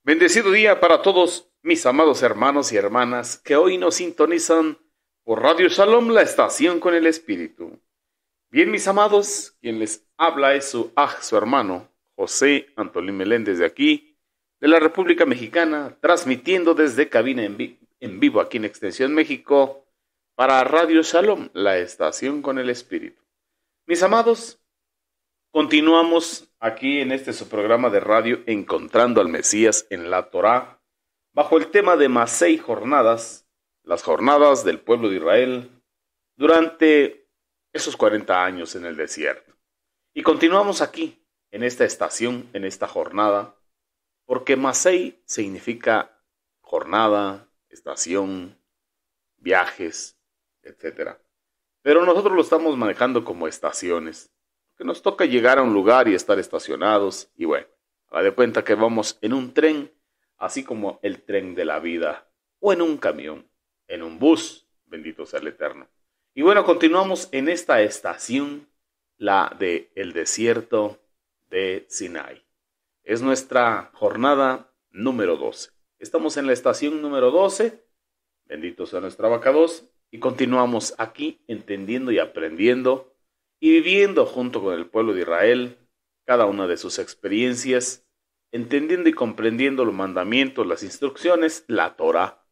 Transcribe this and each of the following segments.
Bendecido día para todos mis amados hermanos y hermanas que hoy nos sintonizan por Radio Shalom, la estación con el Espíritu. Bien, mis amados, quien les habla es su hermano José Antolín Meléndez de aquí, de la República Mexicana, transmitiendo desde cabina en vivo aquí en Extensión México para Radio Shalom, la estación con el Espíritu. Mis amados, continuamos aquí en su programa de radio Encontrando al Mesías en la Torá, bajo el tema de Masei Jornadas, las jornadas del pueblo de Israel durante esos 40 años en el desierto. Y continuamos aquí, en esta estación, en esta jornada, porque Masei significa jornada, estación, viajes, etc. Pero nosotros lo estamos manejando como estaciones, que nos toca llegar a un lugar y estar estacionados, y bueno, haga de cuenta que vamos en un tren, así como el tren de la vida, o en un camión, en un bus, bendito sea el Eterno. Y bueno, continuamos en esta estación, la de el desierto de Sinai. Es nuestra jornada número 12. Estamos en la estación número 12, bendito sea nuestra abacados, y continuamos aquí entendiendo y aprendiendo y viviendo junto con el pueblo de Israel cada una de sus experiencias, entendiendo y comprendiendo los mandamientos, las instrucciones, la Torah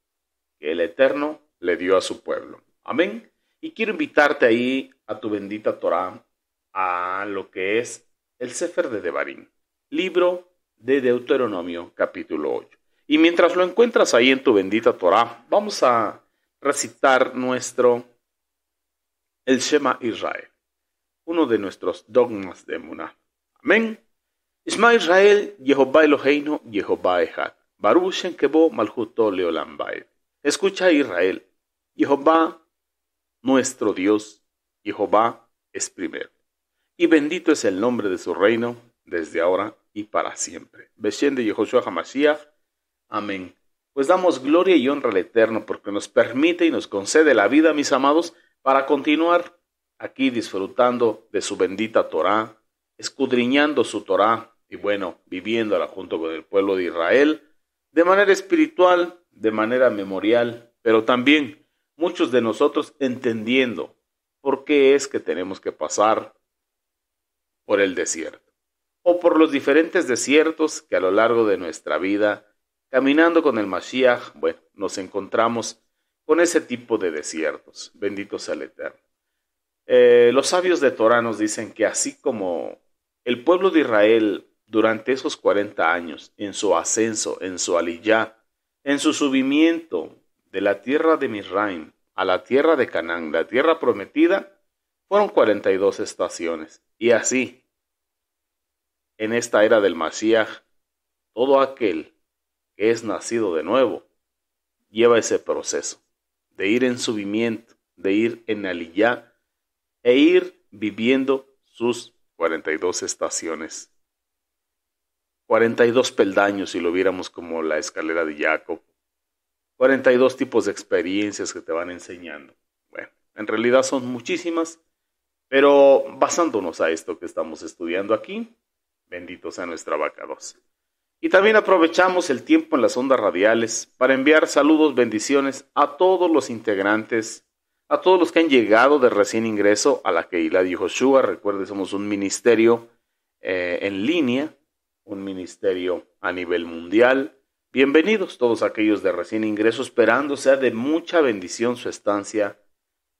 que el Eterno le dio a su pueblo. Amén. Y quiero invitarte ahí a tu bendita Torah, a lo que es el Sefer de Devarim, libro de Deuteronomio, capítulo 8. Y mientras lo encuentras ahí en tu bendita Torah, vamos a recitar el Shema Israel, uno de nuestros dogmas de Emuná. Amén. Shema Israel, Yehová Eloheinu, Yehová Echad, Baruch Shem Kebo Malchuto Leolam Vaed. Escucha Israel, Jehová nuestro Dios, Jehová es primero. Y bendito es el nombre de su reino, desde ahora y para siempre. Beshem de Yehoshua HaMashiach. Amén. Pues damos gloria y honra al Eterno, porque nos permite y nos concede la vida, mis amados, para continuar aquí disfrutando de su bendita Torá, escudriñando su Torá y bueno, viviéndola junto con el pueblo de Israel, de manera espiritual, de manera memorial, pero también muchos de nosotros entendiendo por qué es que tenemos que pasar por el desierto, o por los diferentes desiertos que a lo largo de nuestra vida, caminando con el Mashiach, bueno, nos encontramos con ese tipo de desiertos. Bendito sea el Eterno. Los sabios de Torah nos dicen que así como el pueblo de Israel durante esos 40 años, en su ascenso, en su aliyá, en su subimiento de la tierra de Misraim a la tierra de Canaán, la tierra prometida, fueron 42 estaciones. Y así, en esta era del Mashiach, todo aquel que es nacido de nuevo lleva ese proceso de ir en subimiento, de ir en aliyá, e ir viviendo sus 42 estaciones. 42 peldaños, si lo viéramos como la escalera de Jacob. 42 tipos de experiencias que te van enseñando. Bueno, en realidad son muchísimas, pero basándonos a esto que estamos estudiando aquí, bendito sea nuestra abacados. Y también aprovechamos el tiempo en las ondas radiales para enviar saludos, bendiciones a todos los integrantes, a todos los que han llegado de recién ingreso a la Keilah de Yehoshua. Recuerden, somos un ministerio en línea, un ministerio a nivel mundial. Bienvenidos todos aquellos de recién ingreso, esperando sea de mucha bendición su estancia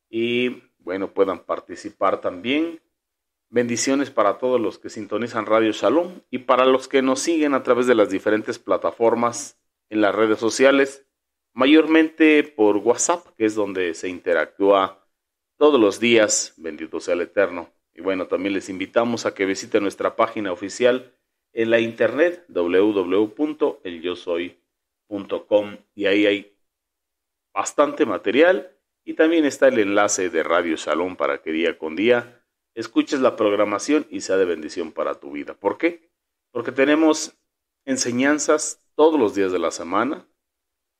y, bueno, puedan participar también. Bendiciones para todos los que sintonizan Radio Shalom y para los que nos siguen a través de las diferentes plataformas en las redes sociales, mayormente por WhatsApp, que es donde se interactúa todos los días, bendito sea el Eterno. Y bueno, también les invitamos a que visiten nuestra página oficial en la internet, www.elyosoy.com, y ahí hay bastante material y también está el enlace de Radio Shalom para que día con día escuches la programación y sea de bendición para tu vida. ¿Por qué? Porque tenemos enseñanzas todos los días de la semana.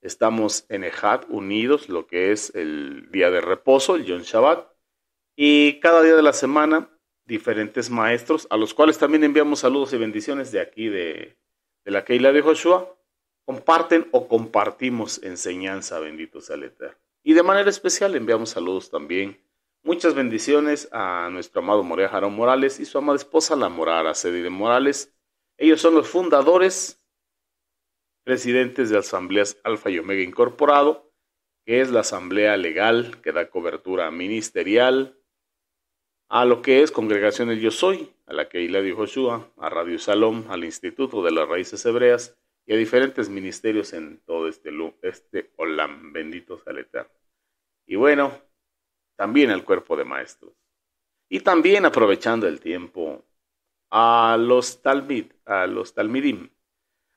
Estamos en Ejad, unidos, lo que es el día de reposo, el Yom Shabbat. Y cada día de la semana, diferentes maestros, a los cuales también enviamos saludos y bendiciones de aquí, de la Keilah de Yehoshua. comparten o compartimos enseñanza, bendito sea el Eterno. Y de manera especial enviamos saludos también. Muchas bendiciones a nuestro amado Morea Jarón Morales y su amada esposa, la Morara Cedide Morales. Ellos son los fundadores, presidentes de Asambleas Alfa y Omega Incorporado, que es la asamblea legal que da cobertura ministerial a lo que es Congregación del Yo Soy, a la Keilah de Joshua, a Radio Shalom, al Instituto de las Raíces Hebreas y a diferentes ministerios en todo este Olam, bendito sea el Eterno. Y bueno, también al cuerpo de maestros. Y también aprovechando el tiempo a los talmidim,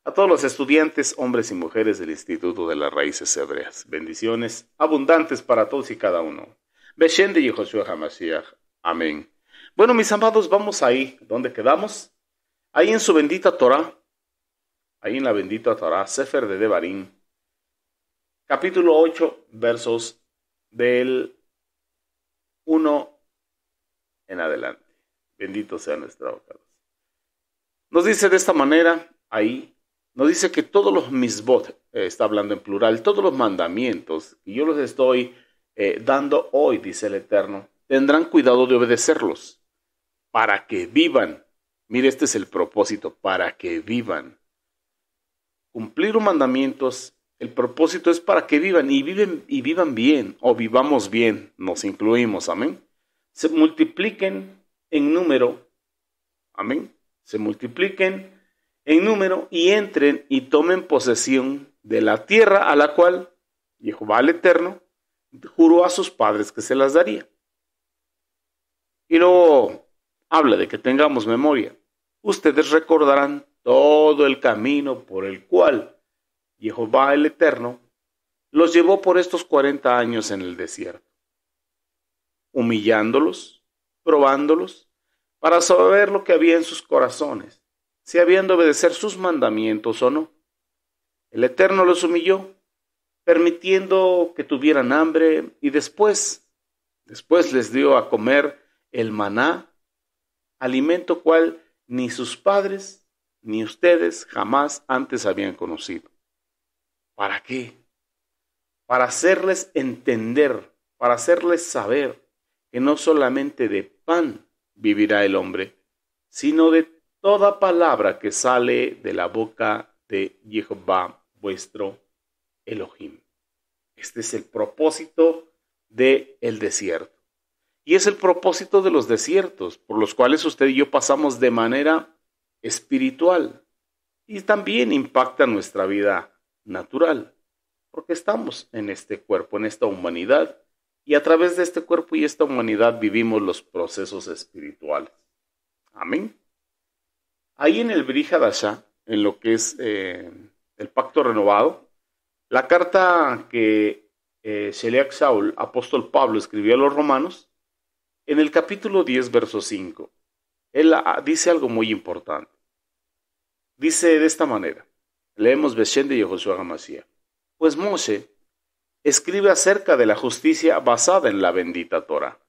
a todos los estudiantes, hombres y mujeres del Instituto de las Raíces Hebreas. Bendiciones abundantes para todos y cada uno. Beshem de Yehoshua HaMashiach. Amén. Bueno, mis amados, vamos ahí. ¿Dónde quedamos? Ahí en su bendita Torah. Ahí en la bendita Torah, Sefer de Devarim. Capítulo 8, versos del 1 en adelante. Bendito sea nuestro abogado. Nos dice de esta manera, ahí, nos dice que todos los misbot, está hablando en plural, todos los mandamientos que yo les estoy dando hoy, dice el Eterno, tendrán cuidado de obedecerlos para que vivan. Mire, este es el propósito, para que vivan. Cumplir los mandamientos, el propósito es para que vivan y vivan bien, o vivamos bien, nos incluimos, amén. Se multipliquen en número, amén. Se multipliquen en número y entren y tomen posesión de la tierra a la cual Jehová el Eterno juró a sus padres que se las daría. Y luego habla de que tengamos memoria. Ustedes recordarán todo el camino por el cual Jehová el Eterno los llevó por estos 40 años en el desierto, humillándolos, probándolos, para saber lo que había en sus corazones, si habían de obedecer sus mandamientos o no. El Eterno los humilló, permitiendo que tuvieran hambre, y después les dio a comer el maná, alimento cual ni sus padres ni ustedes jamás antes habían conocido. ¿Para qué? Para hacerles entender, para hacerles saber que no solamente de pan vivirá el hombre, sino de toda palabra que sale de la boca de Jehová, vuestro Elohim. Este es el propósito del desierto. Y es el propósito de los desiertos, por los cuales usted y yo pasamos de manera espiritual. Y también impacta nuestra vida natural, porque estamos en este cuerpo, en esta humanidad, y a través de este cuerpo y esta humanidad vivimos los procesos espirituales. Amén. Ahí en el Brit Hadashah, en lo que es el pacto renovado, la carta que Sheliach Shaul, apóstol Pablo, escribió a los romanos, en el capítulo 10, verso 5, él dice algo muy importante. Dice de esta manera, leemos Beshem de Yehoshua HaMashiach. Pues Moshe escribe acerca de la justicia basada en la bendita Torah.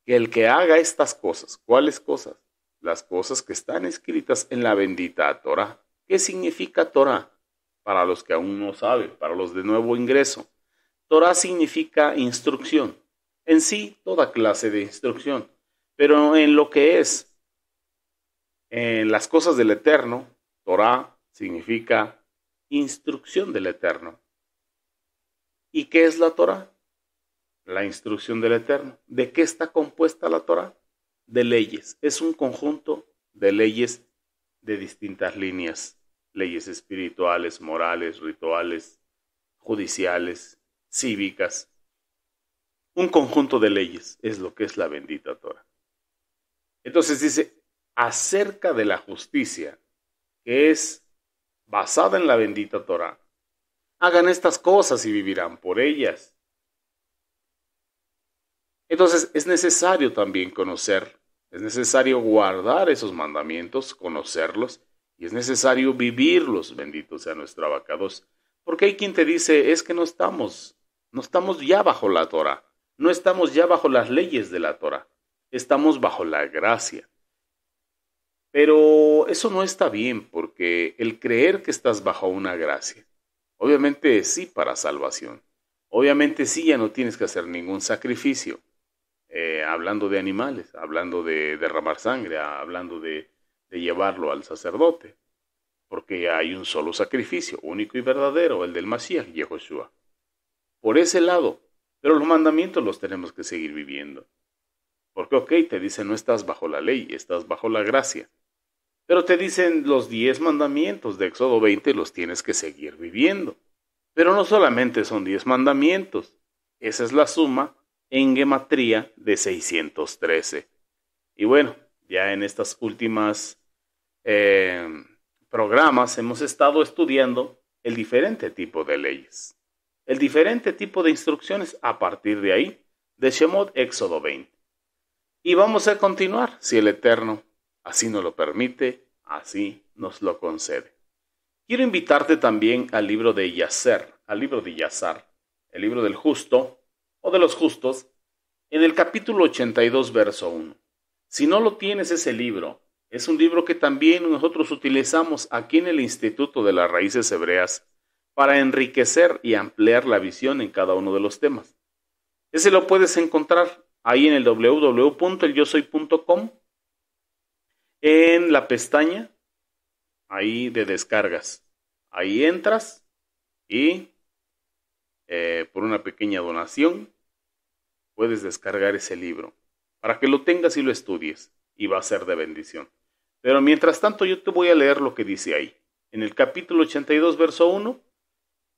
Que el que haga estas cosas, ¿cuáles cosas? Las cosas que están escritas en la bendita Torah. ¿Qué significa Torah? Para los que aún no saben, para los de nuevo ingreso. Torah significa instrucción. En sí, toda clase de instrucción. Pero en lo que es, en las cosas del Eterno, Torah significa instrucción del Eterno. ¿Y qué es la Torah? La instrucción del Eterno. ¿De qué está compuesta la Torah? De leyes. Es un conjunto de leyes de distintas líneas. Leyes espirituales, morales, rituales, judiciales, cívicas. Un conjunto de leyes es lo que es la bendita Torah. Entonces dice, acerca de la justicia, que es basada en la bendita Torah, hagan estas cosas y vivirán por ellas. Entonces es necesario también conocer, es necesario guardar esos mandamientos, conocerlos, y es necesario vivirlos, bendito sea nuestro abacados. Porque hay quien te dice, es que no estamos ya bajo la Torah, no estamos ya bajo las leyes de la Torah, estamos bajo la gracia. Pero eso no está bien, porque el creer que estás bajo una gracia, obviamente sí para salvación, obviamente sí ya no tienes que hacer ningún sacrificio, hablando de animales, hablando de derramar sangre, hablando de llevarlo al sacerdote, porque hay un solo sacrificio, único y verdadero, el del Mashiach, Yehoshua. Por ese lado, pero los mandamientos los tenemos que seguir viviendo. Porque, ok, te dicen no estás bajo la ley, estás bajo la gracia. Pero te dicen los 10 mandamientos de Éxodo 20 los tienes que seguir viviendo. Pero no solamente son 10 mandamientos, esa es la suma en gematría de 613. Y bueno, ya en estas últimas programas hemos estado estudiando el diferente tipo de leyes, el diferente tipo de instrucciones a partir de ahí, de Shemot Éxodo 20. Y vamos a continuar, si el Eterno así nos lo permite, así nos lo concede. Quiero invitarte también al libro de Yacer, al libro de Yazar, el libro del justo o de los justos, en el capítulo 82, verso 1. Si no lo tienes ese libro, es un libro que también nosotros utilizamos aquí en el Instituto de las Raíces Hebreas para enriquecer y ampliar la visión en cada uno de los temas. Ese lo puedes encontrar ahí en el www.elyosoy.com, en la pestaña ahí de descargas. Ahí entras y por una pequeña donación puedes descargar ese libro para que lo tengas y lo estudies, y va a ser de bendición. Pero mientras tanto yo te voy a leer lo que dice ahí. En el capítulo 82, verso 1,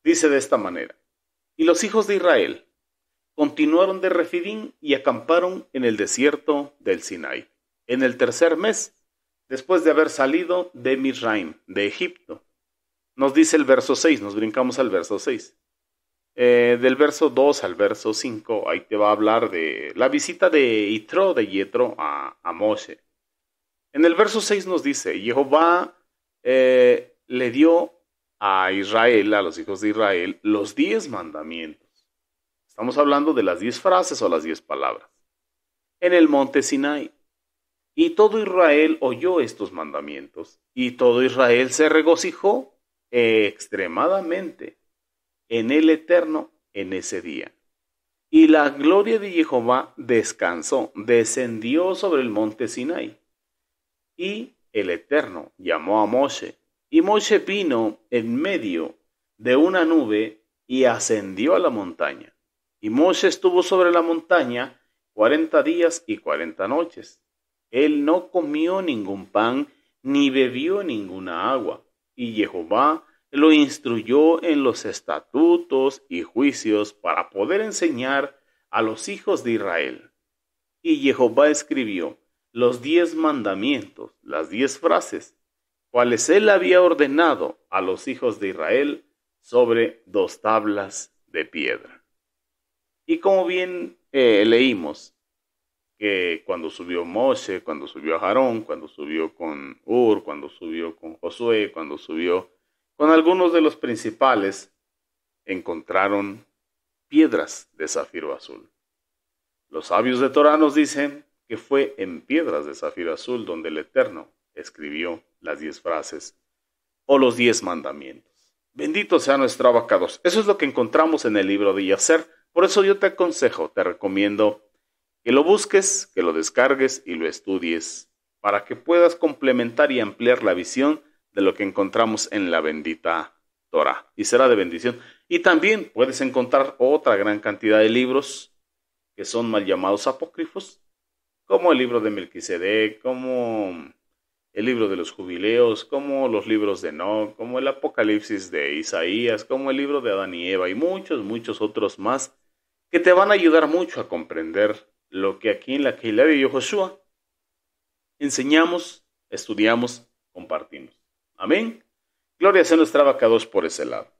dice de esta manera: y los hijos de Israel continuaron de Refidín y acamparon en el desierto del Sinai, en el tercer mes, después de haber salido de Misraim, de Egipto. Nos dice el verso 6, nos brincamos al verso 6. Del verso 2 al verso 5, ahí te va a hablar de la visita de Yetro a Moshe. En el verso 6 nos dice: Jehová le dio a Israel, a los hijos de Israel, los 10 mandamientos. Estamos hablando de las 10 frases o las 10 palabras. En el monte Sinai. Y todo Israel oyó estos mandamientos, y todo Israel se regocijó extremadamente en el Eterno en ese día. Y la gloria de Jehová descansó, descendió sobre el monte Sinai. Y el Eterno llamó a Moshe, y Moshe vino en medio de una nube y ascendió a la montaña. Y Moshe estuvo sobre la montaña 40 días y 40 noches. Él no comió ningún pan, ni bebió ninguna agua. Y Jehová lo instruyó en los estatutos y juicios para poder enseñar a los hijos de Israel. Y Jehová escribió los 10 mandamientos, las 10 frases, cuales él había ordenado a los hijos de Israel sobre 2 tablas de piedra. Y como bien leímos, que cuando subió Moshe, cuando subió Aarón, cuando subió con Ur, cuando subió con Josué, cuando subió con algunos de los principales, encontraron piedras de zafiro azul. Los sabios de Torá nos dicen que fue en piedras de zafiro azul donde el Eterno escribió las 10 frases o los 10 mandamientos. Bendito sea nuestro abacados. Eso es lo que encontramos en el libro de Yacer. Por eso yo te aconsejo, te recomiendo que lo busques, que lo descargues y lo estudies para que puedas complementar y ampliar la visión de lo que encontramos en la bendita Torá, y será de bendición. Y también puedes encontrar otra gran cantidad de libros que son mal llamados apócrifos, como el libro de Melquisedec, como el libro de los jubileos, como los libros de Enoc, como el Apocalipsis de Isaías, como el libro de Adán y Eva, y muchos otros más que te van a ayudar mucho a comprender lo que aquí en la Keilah de Yehoshua enseñamos, estudiamos, compartimos. Amén. Gloria sea nuestra abacados por ese lado.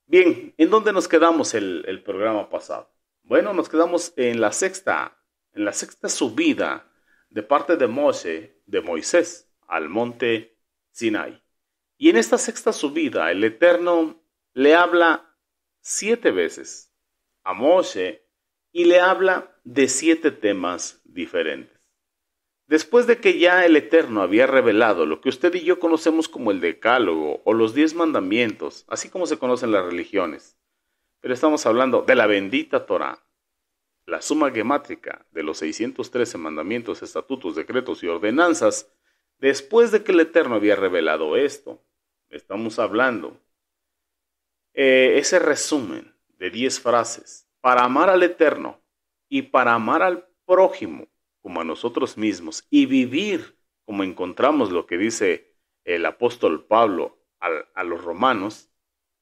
Bien, ¿en dónde nos quedamos el programa pasado? Bueno, nos quedamos en la sexta subida de parte de Moisés, al monte Sinai. Y en esta sexta subida, el Eterno le habla 7 veces a Moshe y le habla de 7 temas diferentes. Después de que ya el Eterno había revelado lo que usted y yo conocemos como el Decálogo o los 10 mandamientos, así como se conocen las religiones, pero estamos hablando de la bendita Torá, la suma gemátrica de los 613 mandamientos, estatutos, decretos y ordenanzas, después de que el Eterno había revelado esto, estamos hablando ese resumen de 10 frases para amar al Eterno y para amar al prójimo como a nosotros mismos y vivir como encontramos lo que dice el apóstol Pablo a los romanos,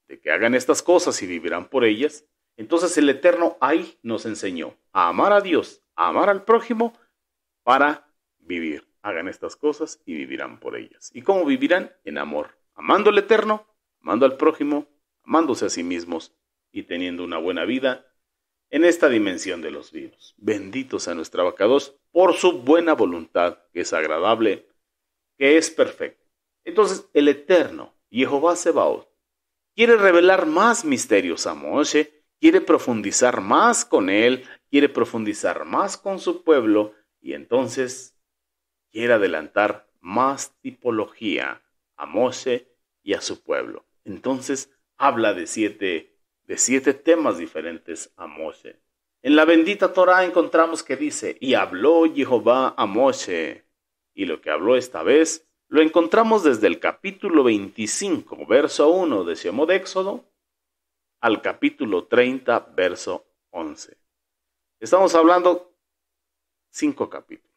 de que hagan estas cosas y vivirán por ellas. Entonces el Eterno ahí nos enseñó a amar a Dios, a amar al prójimo para vivir. Hagan estas cosas y vivirán por ellas. ¿Y cómo vivirán? En amor, amando al Eterno, amando al prójimo, amándose a sí mismos y teniendo una buena vida en esta dimensión de los vivos. Bendito sea nuestro Abacados por su buena voluntad, que es agradable, que es perfecto. Entonces el Eterno, Jehová Sebaot, quiere revelar más misterios a Moshe, quiere profundizar más con él, quiere profundizar más con su pueblo y entonces quiere adelantar más tipología a Moshe y a su pueblo. Entonces habla de siete temas diferentes a Moshe. En la bendita Torá encontramos que dice, y habló Jehová a Moshe. Y lo que habló esta vez lo encontramos desde el capítulo 25, verso 1 de Shemot Éxodo, al capítulo 30, verso 11. Estamos hablando 5 capítulos.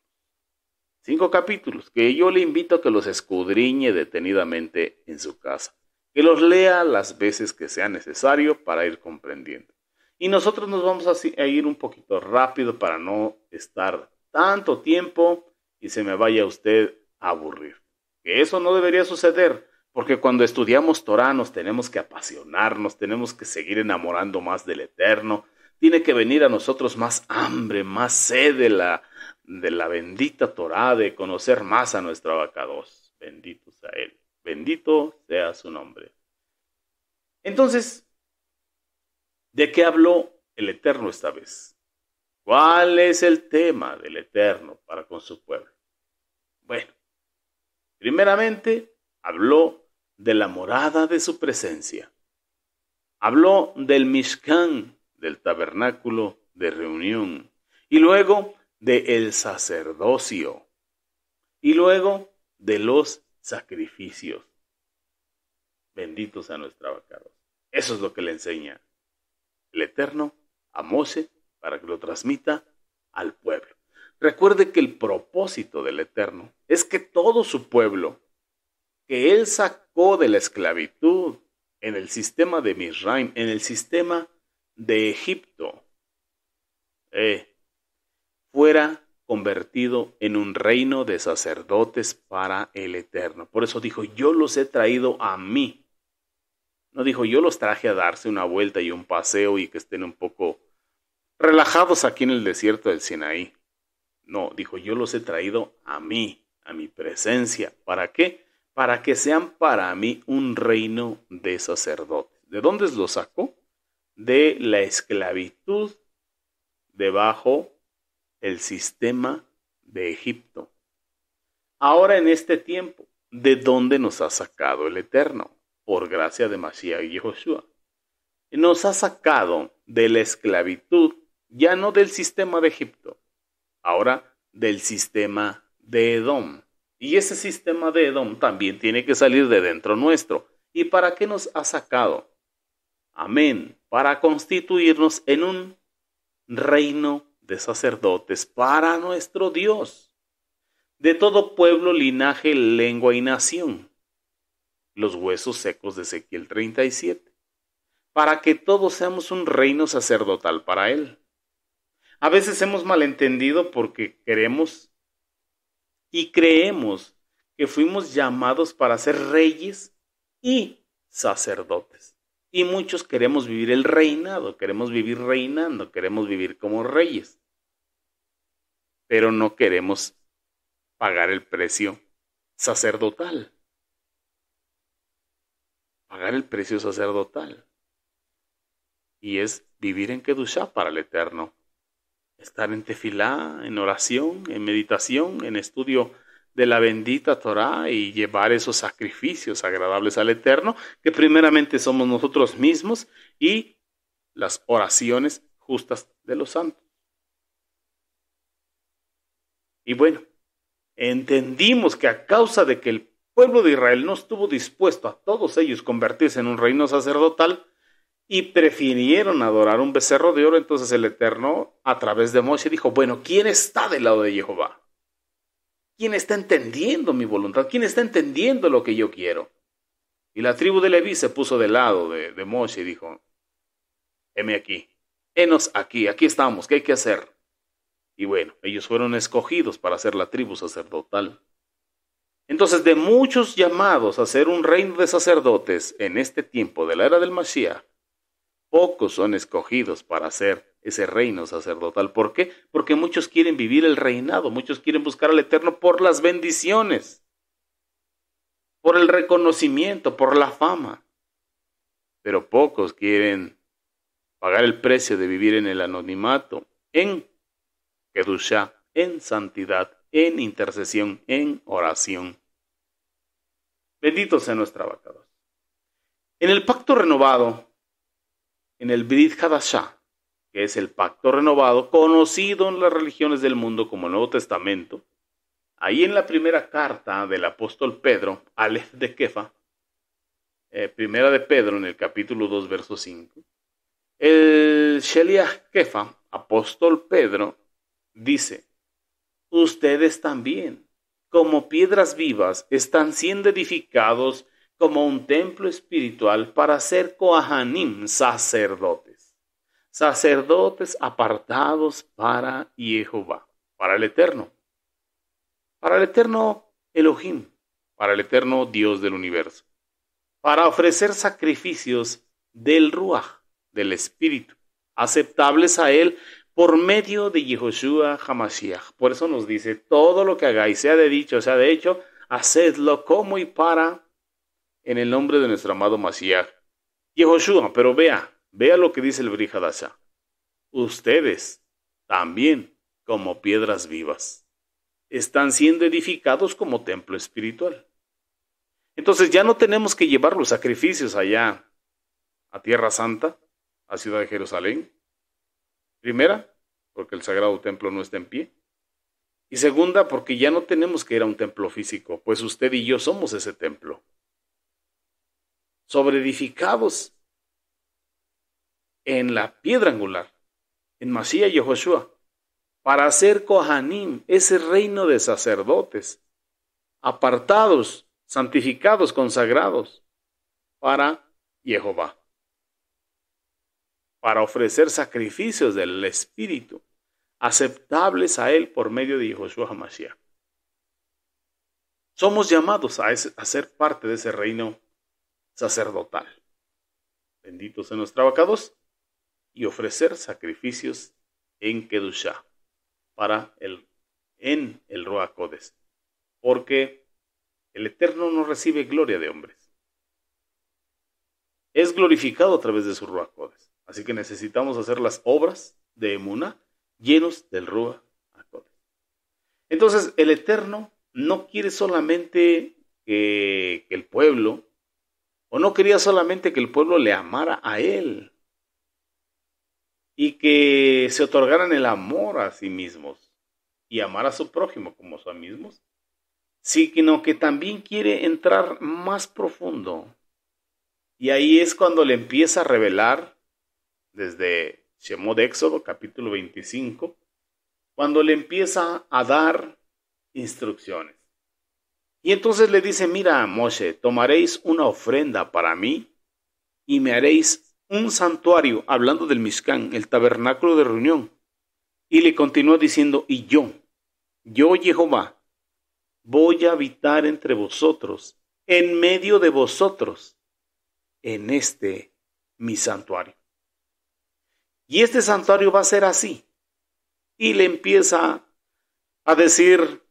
5 capítulos que yo le invito a que los escudriñe detenidamente en su casa. Que los lea las veces que sea necesario para ir comprendiendo. Y nosotros nos vamos a ir un poquito rápido para no estar tanto tiempo y se me vaya usted a aburrir. Que eso no debería suceder, porque cuando estudiamos Torá nos tenemos que apasionarnos, tenemos que seguir enamorando más del Eterno. Tiene que venir a nosotros más hambre, más sed de la bendita Torá, de conocer más a nuestro Abacados. Bendito sea Él. Bendito sea su nombre. Entonces, ¿de qué habló el Eterno esta vez? ¿Cuál es el tema del Eterno para con su pueblo? Bueno, primeramente habló de la morada de su presencia. Habló del Mishkan, del tabernáculo de reunión. Y luego del sacerdocio. Y luego de los sacrificios. Bendito sea nuestro Abacados. Eso es lo que le enseña el Eterno a Moshe para que lo transmita al pueblo. Recuerde que el propósito del Eterno es que todo su pueblo, que él sacó de la esclavitud en el sistema de Misraim, en el sistema de Egipto, fuera convertido en un reino de sacerdotes para el Eterno. Por eso dijo, yo los he traído a mí. No dijo, yo los traje a darse una vuelta y un paseo y que estén un poco relajados aquí en el desierto del Sinaí. No, dijo, yo los he traído a mí, a mi presencia. ¿Para qué? Para que sean para mí un reino de sacerdotes. ¿De dónde los sacó? De la esclavitud debajo el sistema de Egipto. Ahora en este tiempo, ¿de dónde nos ha sacado el Eterno? Por gracia de Mashiach y Yehoshua. Nos ha sacado de la esclavitud, ya no del sistema de Egipto, ahora del sistema de Edom. Y ese sistema de Edom también tiene que salir de dentro nuestro. ¿Y para qué nos ha sacado? Amén. Para constituirnos en un reino de sacerdotes para nuestro Dios, de todo pueblo, linaje, lengua y nación. Los huesos secos de Ezequiel 37, para que todos seamos un reino sacerdotal para Él. A veces hemos malentendido porque queremos y creemos que fuimos llamados para ser reyes y sacerdotes. Y muchos queremos vivir el reinado, queremos vivir reinando, queremos vivir como reyes. Pero no queremos pagar el precio sacerdotal. Pagar el precio sacerdotal. Y es vivir en Kedushá para el Eterno. estar en tefilá, en oración, en meditación, en estudio de la bendita Torá y llevar esos sacrificios agradables al Eterno, que primeramente somos nosotros mismos y las oraciones justas de los santos. Y bueno, entendimos que a causa de que el pueblo de Israel no estuvo dispuesto a todos ellos convertirse en un reino sacerdotal y prefirieron adorar un becerro de oro, entonces el Eterno a través de Moshe dijo, bueno, ¿quién está del lado de Jehová? ¿Quién está entendiendo mi voluntad? ¿Quién está entendiendo lo que yo quiero? Y la tribu de Leví se puso del lado de Moshe y dijo, heme aquí, henos aquí, aquí estamos, ¿qué hay que hacer? Y bueno, ellos fueron escogidos para ser la tribu sacerdotal. Entonces, de muchos llamados a ser un reino de sacerdotes en este tiempo de la era del Mashiach, pocos son escogidos para ser ese reino sacerdotal. ¿Por qué? Porque muchos quieren vivir el reinado, muchos quieren buscar al Eterno por las bendiciones, por el reconocimiento, por la fama. Pero pocos quieren pagar el precio de vivir en el anonimato, en Kedushá, en santidad, en intercesión, en oración. Bendito sea nuestro Abacados. En el pacto renovado, en el Brit Hadashah, que es el pacto renovado, conocido en las religiones del mundo como el Nuevo Testamento, ahí en la primera carta del apóstol Pedro, Aleph de Kefa, primera de Pedro en el capítulo 2, verso 5, el Sheliach Kefa, apóstol Pedro, dice, ustedes también, como piedras vivas, están siendo edificados como un templo espiritual para ser Kohanim, sacerdotes. Sacerdotes apartados para Jehová, para el Eterno Elohim, para el eterno Dios del universo, para ofrecer sacrificios del Ruach, del Espíritu, aceptables a Él por medio de Yehoshua HaMashiach. Por eso nos dice, todo lo que hagáis, sea de dicho, sea de hecho, hacedlo como y para, en el nombre de nuestro amado Mashiach. Yehoshua, pero vea lo que dice el Brit Hadashah. Ustedes también, como piedras vivas, están siendo edificados como templo espiritual. Entonces ya no tenemos que llevar los sacrificios allá a Tierra Santa, a Ciudad de Jerusalén. Primera, porque el sagrado templo no está en pie. Y segunda, porque ya no tenemos que ir a un templo físico, pues usted y yo somos ese templo. Sobreedificados en la piedra angular, en Mashiach Yehoshua, para hacer Kohanim, ese reino de sacerdotes, apartados, santificados, consagrados, para Jehová, para ofrecer sacrificios del Espíritu, aceptables a Él por medio de Yehoshua HaMashiach. Somos llamados a ser parte de ese reino sacerdotal. Bendito sea nuestro Abacados, y ofrecer sacrificios en Kedushá, en el Ruach Kodesh, porque el Eterno no recibe gloria de hombres. Es glorificado a través de su Ruach Kodesh. Así que necesitamos hacer las obras de Emuná llenos del Ruach Kodesh. Entonces, el Eterno no quiere solamente que el pueblo, o no quería solamente que el pueblo le amara a Él y que se otorgaran el amor a sí mismos y amar a su prójimo como a sí mismos, sino que también quiere entrar más profundo. Y ahí es cuando le empieza a revelar desde Shemot Éxodo, capítulo 25, cuando le empieza a dar instrucciones. Y entonces le dice, mira, Moshe, tomaréis una ofrenda para mí y me haréis un santuario, hablando del Mishkan, el tabernáculo de reunión. Y le continúa diciendo, y yo Jehová, voy a habitar entre vosotros, en medio de vosotros, en este mi santuario. Y este santuario va a ser así. Y le empieza a decir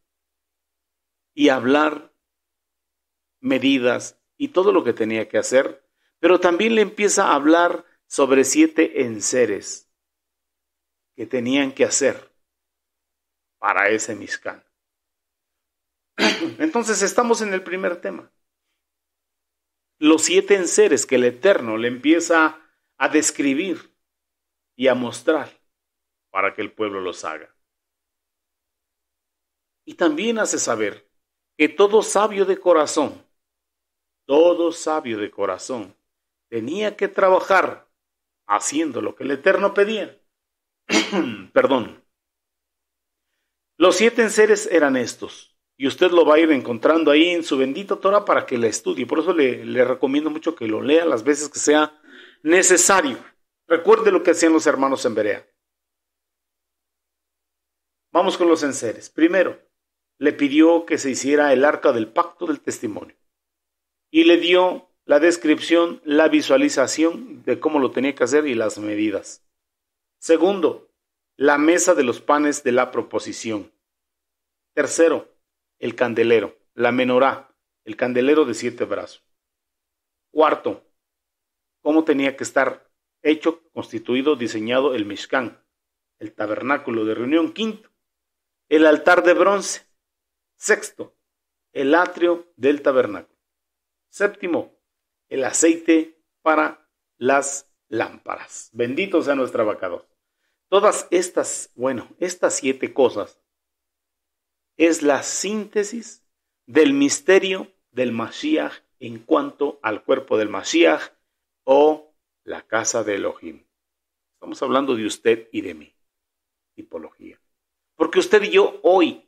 y a hablar medidas y todo lo que tenía que hacer, pero también le empieza a hablar sobre 7 enseres. que tenían que hacer para ese Mishkan. Entonces estamos en el primer tema. Los 7 enseres que el Eterno le empieza a describir y a mostrar para que el pueblo los haga. Y también hace saber que todo sabio de corazón, tenía que trabajar haciendo lo que el Eterno pedía. Perdón. Los 7 enseres eran estos. Y usted lo va a ir encontrando ahí en su bendita Torah para que la estudie. Por eso le recomiendo mucho que lo lea las veces que sea necesario. Recuerde lo que hacían los hermanos en Berea. Vamos con los enseres. Primero, le pidió que se hiciera el arca del pacto del testimonio. Y le dio la descripción, la visualización de cómo lo tenía que hacer y las medidas. Segundo, la mesa de los panes de la proposición. Tercero, el candelero, la menorá, el candelero de 7 brazos. Cuarto, cómo tenía que estar hecho, constituido, diseñado el Mishkan, el tabernáculo de reunión. Quinto, el altar de bronce. Sexto, el atrio del tabernáculo. Séptimo, el aceite para las lámparas. Bendito sea nuestro Abacados. Todas estas 7 cosas es la síntesis del misterio del Mashiach en cuanto al cuerpo del Mashiach o la casa de Elohim. Estamos hablando de usted y de mí. Tipología. Porque usted y yo hoy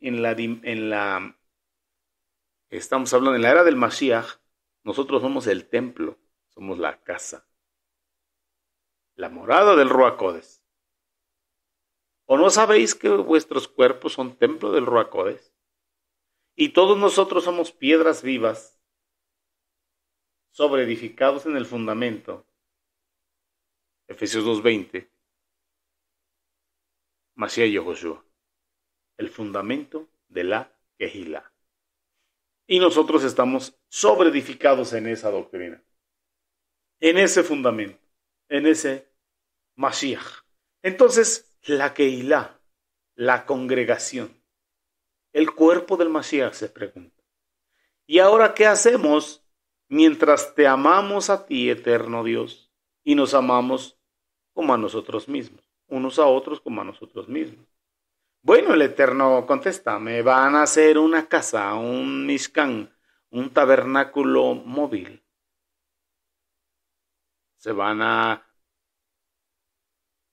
estamos hablando en la era del Mashiach, nosotros somos el templo, somos la casa, la morada del Ruach Kodesh. ¿O no sabéis que vuestros cuerpos son templo del Ruach Kodesh? Y todos nosotros somos piedras vivas, sobreedificados en el fundamento. Efesios 2:20. Mashiach Yehoshua, el fundamento de la Kehilá. Y nosotros estamos sobreedificados en esa doctrina, en ese fundamento, en ese Mashiach. Entonces, la Kehilá, la congregación, el cuerpo del Mashiach se pregunta. ¿Y ahora qué hacemos mientras te amamos a ti, eterno Dios, y nos amamos como a nosotros mismos, unos a otros como a nosotros mismos? Bueno, el Eterno contesta, me van a hacer una casa, un Mishkan, un tabernáculo móvil. Se van a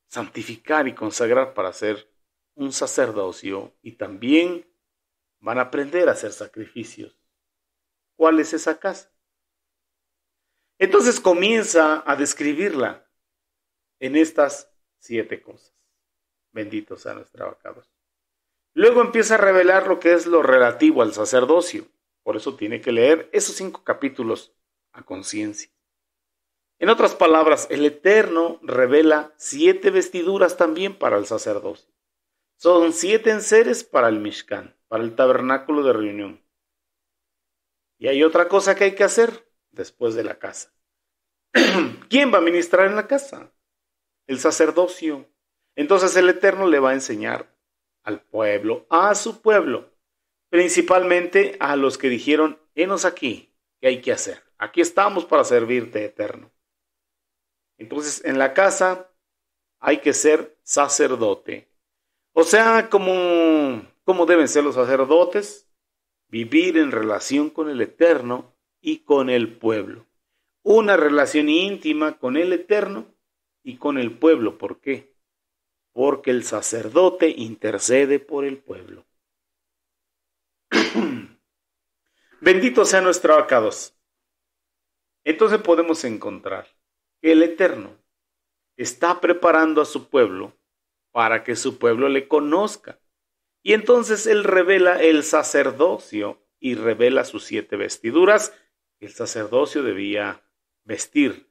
santificar y consagrar para hacer un sacerdocio y también van a aprender a hacer sacrificios. ¿Cuál es esa casa? Entonces comienza a describirla en estas 7 cosas. Bendito sea nuestro Abacados. Luego empieza a revelar lo que es lo relativo al sacerdocio. Por eso tiene que leer esos 5 capítulos a conciencia. En otras palabras, el Eterno revela 7 vestiduras también para el sacerdocio. Son 7 enseres para el Mishkan, para el tabernáculo de reunión. Y hay otra cosa que hay que hacer después de la casa. ¿Quién va a ministrar en la casa? El sacerdocio. Entonces el Eterno le va a enseñar al pueblo, a su pueblo, principalmente a los que dijeron, henos aquí, ¿qué hay que hacer? Aquí estamos para servirte, Eterno. Entonces, en la casa hay que ser sacerdote. O sea, ¿cómo deben ser los sacerdotes? Vivir en relación con el Eterno y con el pueblo. Una relación íntima con el Eterno y con el pueblo. ¿Por qué? Porque el sacerdote intercede por el pueblo. Bendito sea nuestro Abacados. Entonces podemos encontrar que el Eterno está preparando a su pueblo para que su pueblo le conozca. Y entonces Él revela el sacerdocio y revela sus 7 vestiduras que el sacerdocio debía vestir,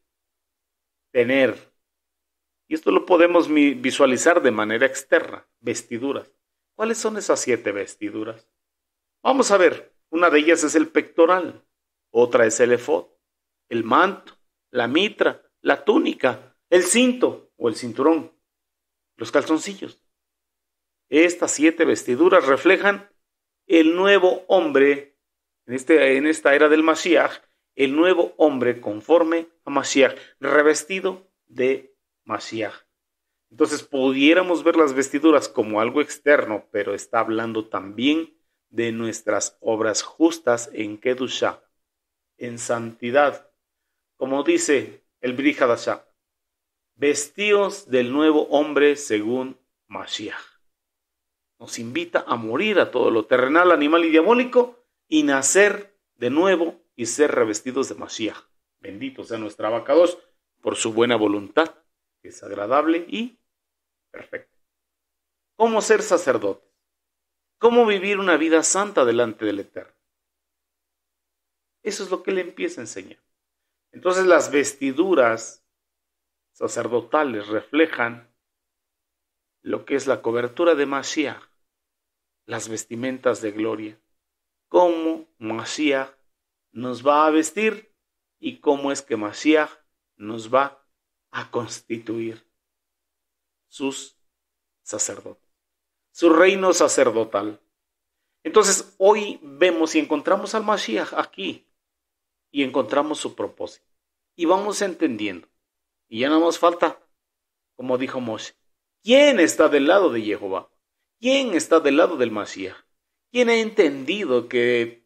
tener. Y esto lo podemos visualizar de manera externa, vestiduras. ¿Cuáles son esas 7 vestiduras? Vamos a ver, una de ellas es el pectoral, otra es el efod, el manto, la mitra, la túnica, el cinto o el cinturón. los calzoncillos. Estas 7 vestiduras reflejan el nuevo hombre, en esta era del Mashiach, el nuevo hombre conforme a Mashiach, revestido de Mashiach. Entonces pudiéramos ver las vestiduras como algo externo, pero está hablando también de nuestras obras justas en Kedushá, en santidad. Como dice el Brit Hadashá, vestíos del nuevo hombre según Mashiach. Nos invita a morir a todo lo terrenal, animal y diabólico y nacer de nuevo y ser revestidos de Mashiach. Bendito sea nuestro Abacados por su buena voluntad, que es agradable y perfecta. ¿Cómo ser sacerdote? ¿Cómo vivir una vida santa delante del Eterno? Eso es lo que le empieza a enseñar. Entonces las vestiduras sacerdotales reflejan lo que es la cobertura de Mashiach, las vestimentas de gloria, cómo Mashiach nos va a vestir y cómo es que Mashiach nos va a constituir sus sacerdotes, su reino sacerdotal. Entonces hoy vemos y encontramos al Mashiach aquí y encontramos su propósito y vamos entendiendo y ya no nos falta, como dijo Moshe, ¿quién está del lado de Jehová? ¿Quién está del lado del Mashiach? ¿Quién ha entendido que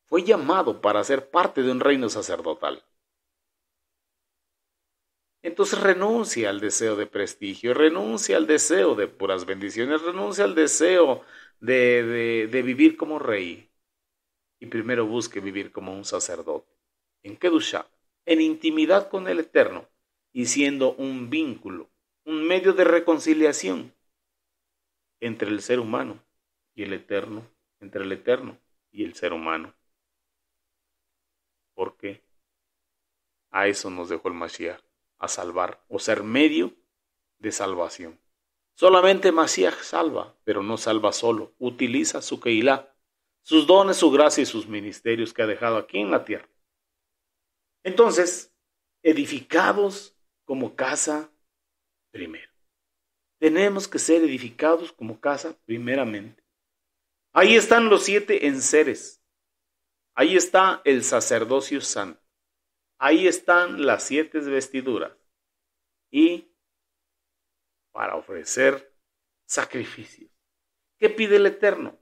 fue llamado para ser parte de un reino sacerdotal? Entonces renuncia al deseo de prestigio, renuncia al deseo de puras bendiciones, renuncia al deseo de vivir como rey. Y primero busque vivir como un sacerdote, en Kedushá, en intimidad con el Eterno, y siendo un vínculo, un medio de reconciliación entre el ser humano y el Eterno, entre el Eterno y el ser humano. ¿Por qué? A eso nos dejó el Mashiach, a salvar o ser medio de salvación. Solamente Mashiach salva, pero no salva solo. Utiliza su Keilah, sus dones, su gracia y sus ministerios que ha dejado aquí en la tierra. Entonces, edificados como casa primero. Tenemos que ser edificados como casa primeramente. Ahí están los 7 enseres. Ahí está el sacerdocio santo. Ahí están las 7 vestiduras. Y para ofrecer sacrificios. ¿Qué pide el Eterno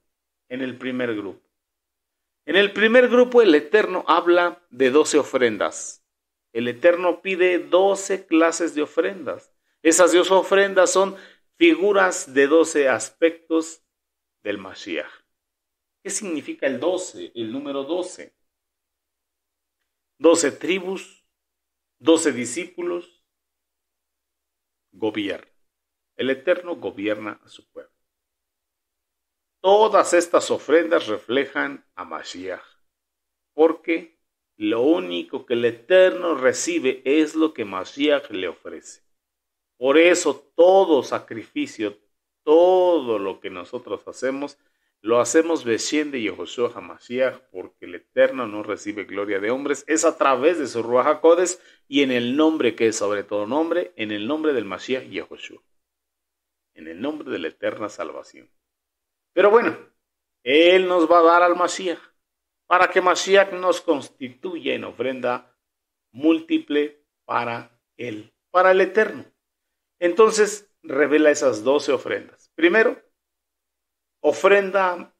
en el primer grupo? En el primer grupo el Eterno habla de 12 ofrendas. El Eterno pide 12 clases de ofrendas. Esas 12 ofrendas son figuras de 12 aspectos del Mashiach. ¿Qué significa el 12? El número 12. 12 tribus, 12 discípulos, gobierna. El Eterno gobierna a su pueblo. Todas estas ofrendas reflejan a Mashiach, porque lo único que el Eterno recibe es lo que Mashiach le ofrece. Por eso todo sacrificio, todo lo que nosotros hacemos, lo hacemos Beshem de Yehoshua HaMashiach, porque el Eterno no recibe gloria de hombres, es a través de su Ruach HaKodesh y en el nombre que es sobre todo nombre, en el nombre del Mashiach Yehoshua, en el nombre de la eterna salvación. Pero bueno, Él nos va a dar al Mashiach, para que Mashiach nos constituya en ofrenda múltiple para Él, para el Eterno. Entonces revela esas 12 ofrendas. Primero, ofrenda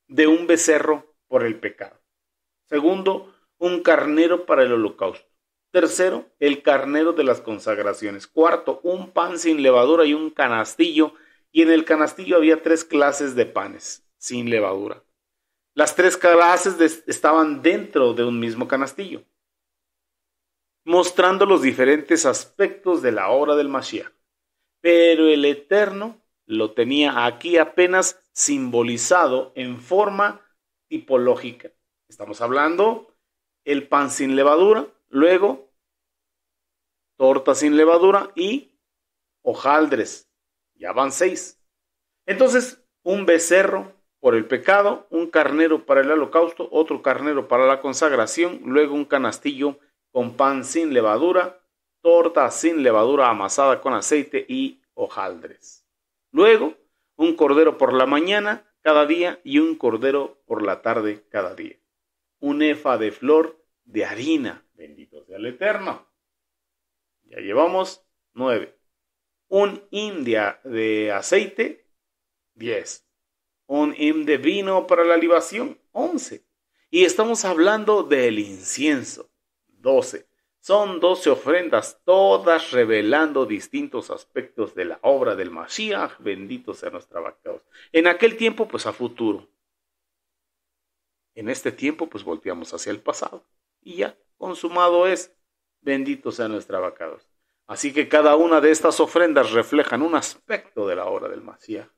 de un becerro por el pecado. Segundo, un carnero para el holocausto. Tercero, el carnero de las consagraciones. Cuarto, un pan sin levadura y un canastillo. Y en el canastillo había 3 clases de panes sin levadura. Las 3 clases estaban dentro de un mismo canastillo, mostrando los diferentes aspectos de la obra del Mashiach. Pero el Eterno lo tenía aquí apenas simbolizado en forma tipológica. Estamos hablando el pan sin levadura, luego torta sin levadura y hojaldres. Ya van 6. Entonces, un becerro por el pecado, un carnero para el holocausto, otro carnero para la consagración, luego un canastillo con pan sin levadura, torta sin levadura amasada con aceite y hojaldres. Luego, un cordero por la mañana cada día y un cordero por la tarde cada día. Un efa de flor de harina. Bendito sea el Eterno. Ya llevamos 9. Un hin de aceite, 10. Un hin de vino para la libación, 11. Y estamos hablando del incienso, 12. Son 12 ofrendas, todas revelando distintos aspectos de la obra del Mashiach. Bendito sea nuestro abacados. En aquel tiempo, pues a futuro. En este tiempo, pues volteamos hacia el pasado. Y ya, consumado es. Bendito sea nuestro abacados. Así que cada una de estas ofrendas reflejan un aspecto de la obra del Mashiach.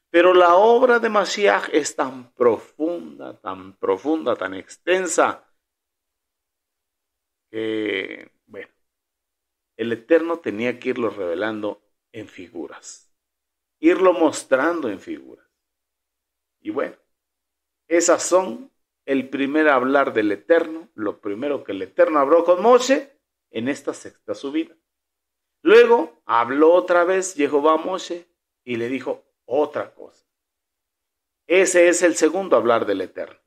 Pero la obra de Mashiach es tan profunda, tan extensa, que, bueno, el Eterno tenía que irlo revelando en figuras, irlo mostrando en figuras. Y bueno, esas son el primer hablar del Eterno, lo primero que el Eterno habló con Moshe en esta sexta subida. Luego habló otra vez Jehová a Moshe y le dijo otra cosa. Ese es el segundo hablar del Eterno.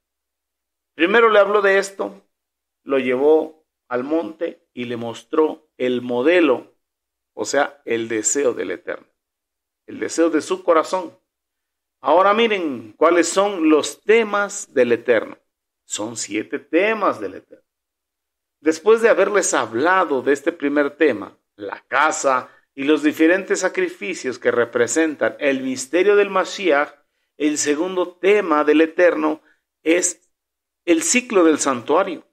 Primero le habló de esto, lo llevó al monte y le mostró el modelo, o sea, el deseo del Eterno, el deseo de su corazón. Ahora miren cuáles son los temas del Eterno. Son 7 temas del Eterno. Después de haberles hablado de este primer tema, la casa y los diferentes sacrificios que representan el misterio del Mashiach, el segundo tema del Eterno es el ciclo del santuario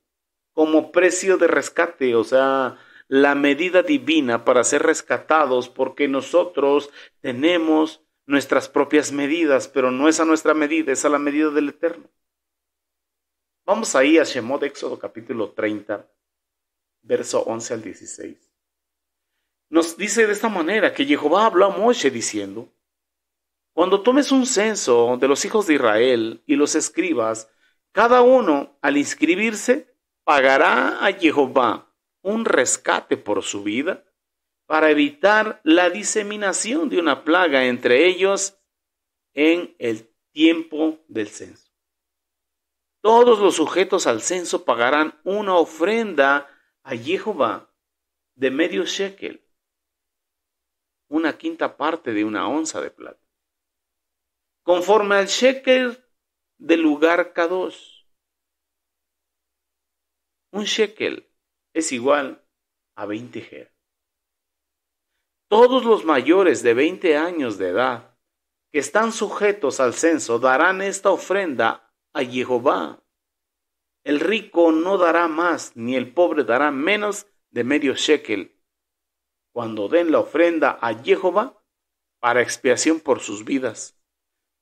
como precio de rescate, o sea, la medida divina para ser rescatados, porque nosotros tenemos nuestras propias medidas, pero no es a nuestra medida, es a la medida del Eterno. Vamos ahí a Shemot, Éxodo capítulo 30, verso 11 al 16. Nos dice de esta manera que Jehová habló a Moshe diciendo: cuando tomes un censo de los hijos de Israel y los escribas, cada uno al inscribirse pagará a Jehová un rescate por su vida para evitar la diseminación de una plaga entre ellos en el tiempo del censo. Todos los sujetos al censo pagarán una ofrenda a Jehová de medio shekel, una quinta parte de una onza de plata, conforme al shekel del lugar kadosh. Un shekel es igual a 20 ger. Todos los mayores de 20 años de edad que están sujetos al censo darán esta ofrenda a Jehová. El rico no dará más, ni el pobre dará menos de medio shekel cuando den la ofrenda a Jehová para expiación por sus vidas.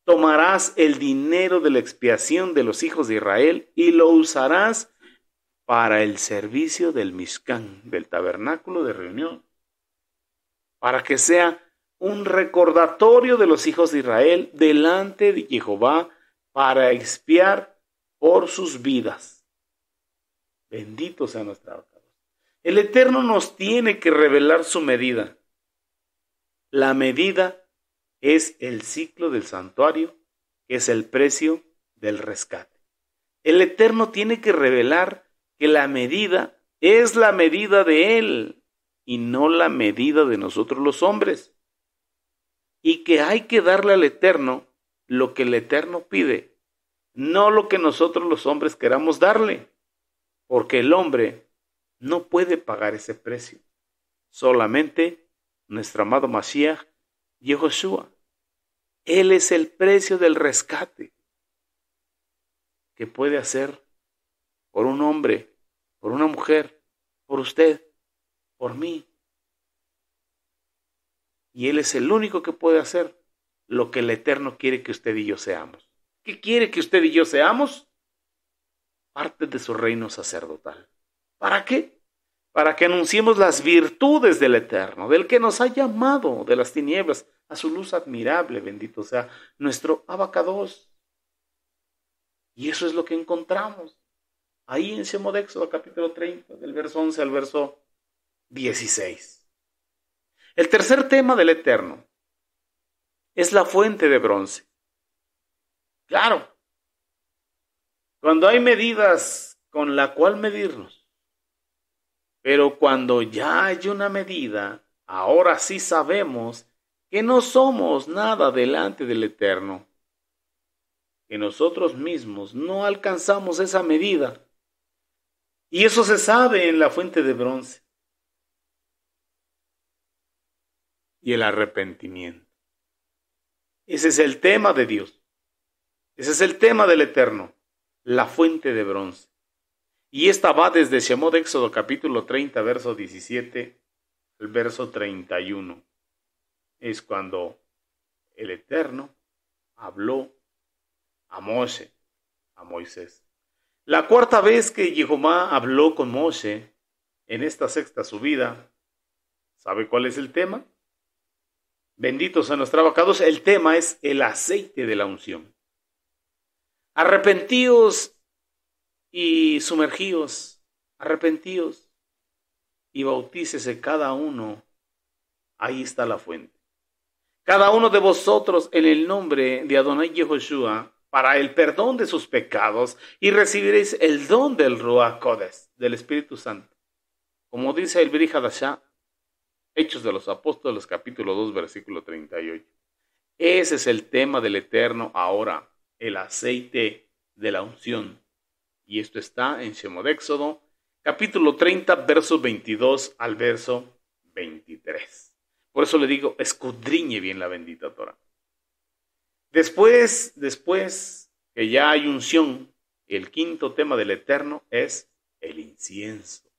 Tomarás el dinero de la expiación de los hijos de Israel y lo usarás para el servicio del Mishkan, del tabernáculo de reunión, para que sea un recordatorio de los hijos de Israel delante de Jehová para expiar por sus vidas. Bendito sea nuestro Abba. El Eterno nos tiene que revelar su medida. La medida es el ciclo del santuario, que es el precio del rescate. El Eterno tiene que revelar que la medida es la medida de Él y no la medida de nosotros los hombres. Y que hay que darle al Eterno lo que el Eterno pide, no lo que nosotros los hombres queramos darle, porque el hombre no puede pagar ese precio. Solamente nuestro amado Mashiach, Yehoshua. Él es el precio del rescate que puede hacer por un hombre, por una mujer, por usted, por mí. Y Él es el único que puede hacer lo que el Eterno quiere que usted y yo seamos. ¿Qué quiere que usted y yo seamos? Parte de su reino sacerdotal. ¿Para qué? Para que anunciemos las virtudes del Eterno, del que nos ha llamado de las tinieblas a su luz admirable, bendito sea nuestro Abacados. Y eso es lo que encontramos ahí en Shemot Éxodo capítulo 30, del verso 11 al verso 16. El tercer tema del Eterno es la fuente de bronce. Claro, cuando hay medidas con la cual medirnos, pero cuando ya hay una medida, ahora sí sabemos que no somos nada delante del Eterno, que nosotros mismos no alcanzamos esa medida. Y eso se sabe en la fuente de bronce. Y el arrepentimiento. Ese es el tema de Dios. Ese es el tema del Eterno, la fuente de bronce. Y esta va desde Shemot Éxodo capítulo 30, verso 17 al verso 31. Es cuando el Eterno habló a Moisés. La cuarta vez que Jehová habló con Moshe en esta sexta subida, ¿sabe cuál es el tema? Benditos a nuestros abacados, el tema es el aceite de la unción. Arrepentíos y sumergíos, arrepentíos y bautícese cada uno. Ahí está la fuente. Cada uno de vosotros en el nombre de Adonai Yehoshua para el perdón de sus pecados y recibiréis el don del Ruach Kodesh, del Espíritu Santo. Como dice el Brit Hadashah, Hechos de los Apóstoles, capítulo 2, versículo 38. Ese es el tema del Eterno ahora, el aceite de la unción. Y esto está en Shemot Éxodo, capítulo 30, verso 22 al verso 23. Por eso le digo, escudriñe bien la bendita Torah. Después que ya hay unción, el quinto tema del Eterno es el incienso.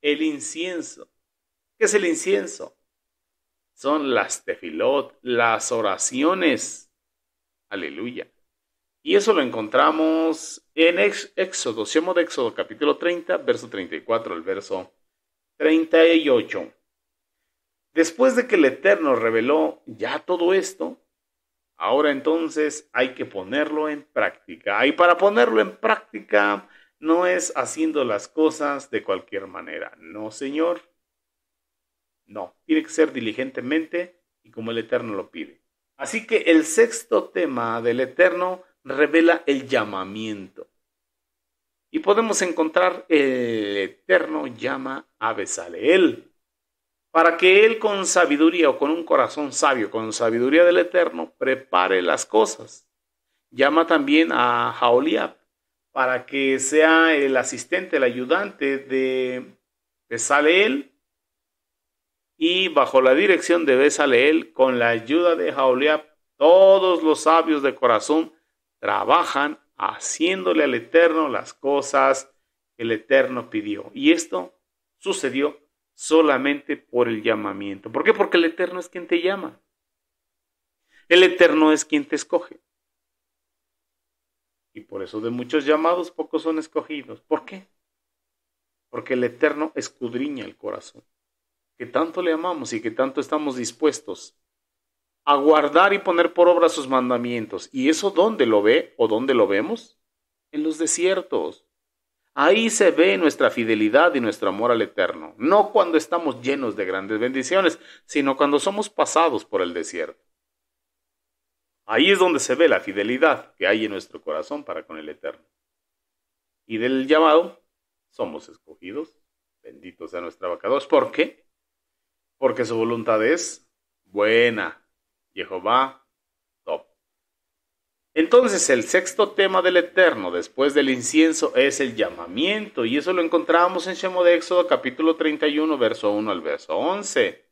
El incienso. ¿Qué es el incienso? Son las tefilot, las oraciones. Aleluya. Y eso lo encontramos en Éxodo, Shemot Éxodo, capítulo 30, verso 34 al verso 38. Después de que el Eterno reveló ya todo esto, ahora entonces hay que ponerlo en práctica. Y para ponerlo en práctica no es haciendo las cosas de cualquier manera. No, Señor. No, tiene que ser diligentemente y como el Eterno lo pide. Así que el sexto tema del Eterno revela el llamamiento. Y podemos encontrar el Eterno llama a Bezaleel para que él con sabiduría o con un corazón sabio, con sabiduría del Eterno, prepare las cosas. Llama también a Aholiab para que sea el asistente, el ayudante de Bezaleel. Y bajo la dirección de Bezaleel, con la ayuda de Aholiab, todos los sabios de corazón trabajan haciéndole al Eterno las cosas que el Eterno pidió. Y esto sucedió solamente por el llamamiento. ¿Por qué? Porque el Eterno es quien te llama. El Eterno es quien te escoge. Y por eso de muchos llamados, pocos son escogidos. ¿Por qué? Porque el Eterno escudriña el corazón. Que tanto le amamos y que tanto estamos dispuestos a guardar y poner por obra sus mandamientos. ¿Y eso dónde lo ve o dónde lo vemos? En los desiertos. Ahí se ve nuestra fidelidad y nuestro amor al Eterno. No cuando estamos llenos de grandes bendiciones, sino cuando somos pasados por el desierto. Ahí es donde se ve la fidelidad que hay en nuestro corazón para con el Eterno. Y del llamado somos escogidos. Bendito sea nuestro abacados. ¿Por qué? Porque su voluntad es buena. Jehová, top. Entonces el sexto tema del Eterno después del incienso es el llamamiento. Y eso lo encontramos en Shemot Éxodo capítulo 31, verso 1 al verso 11.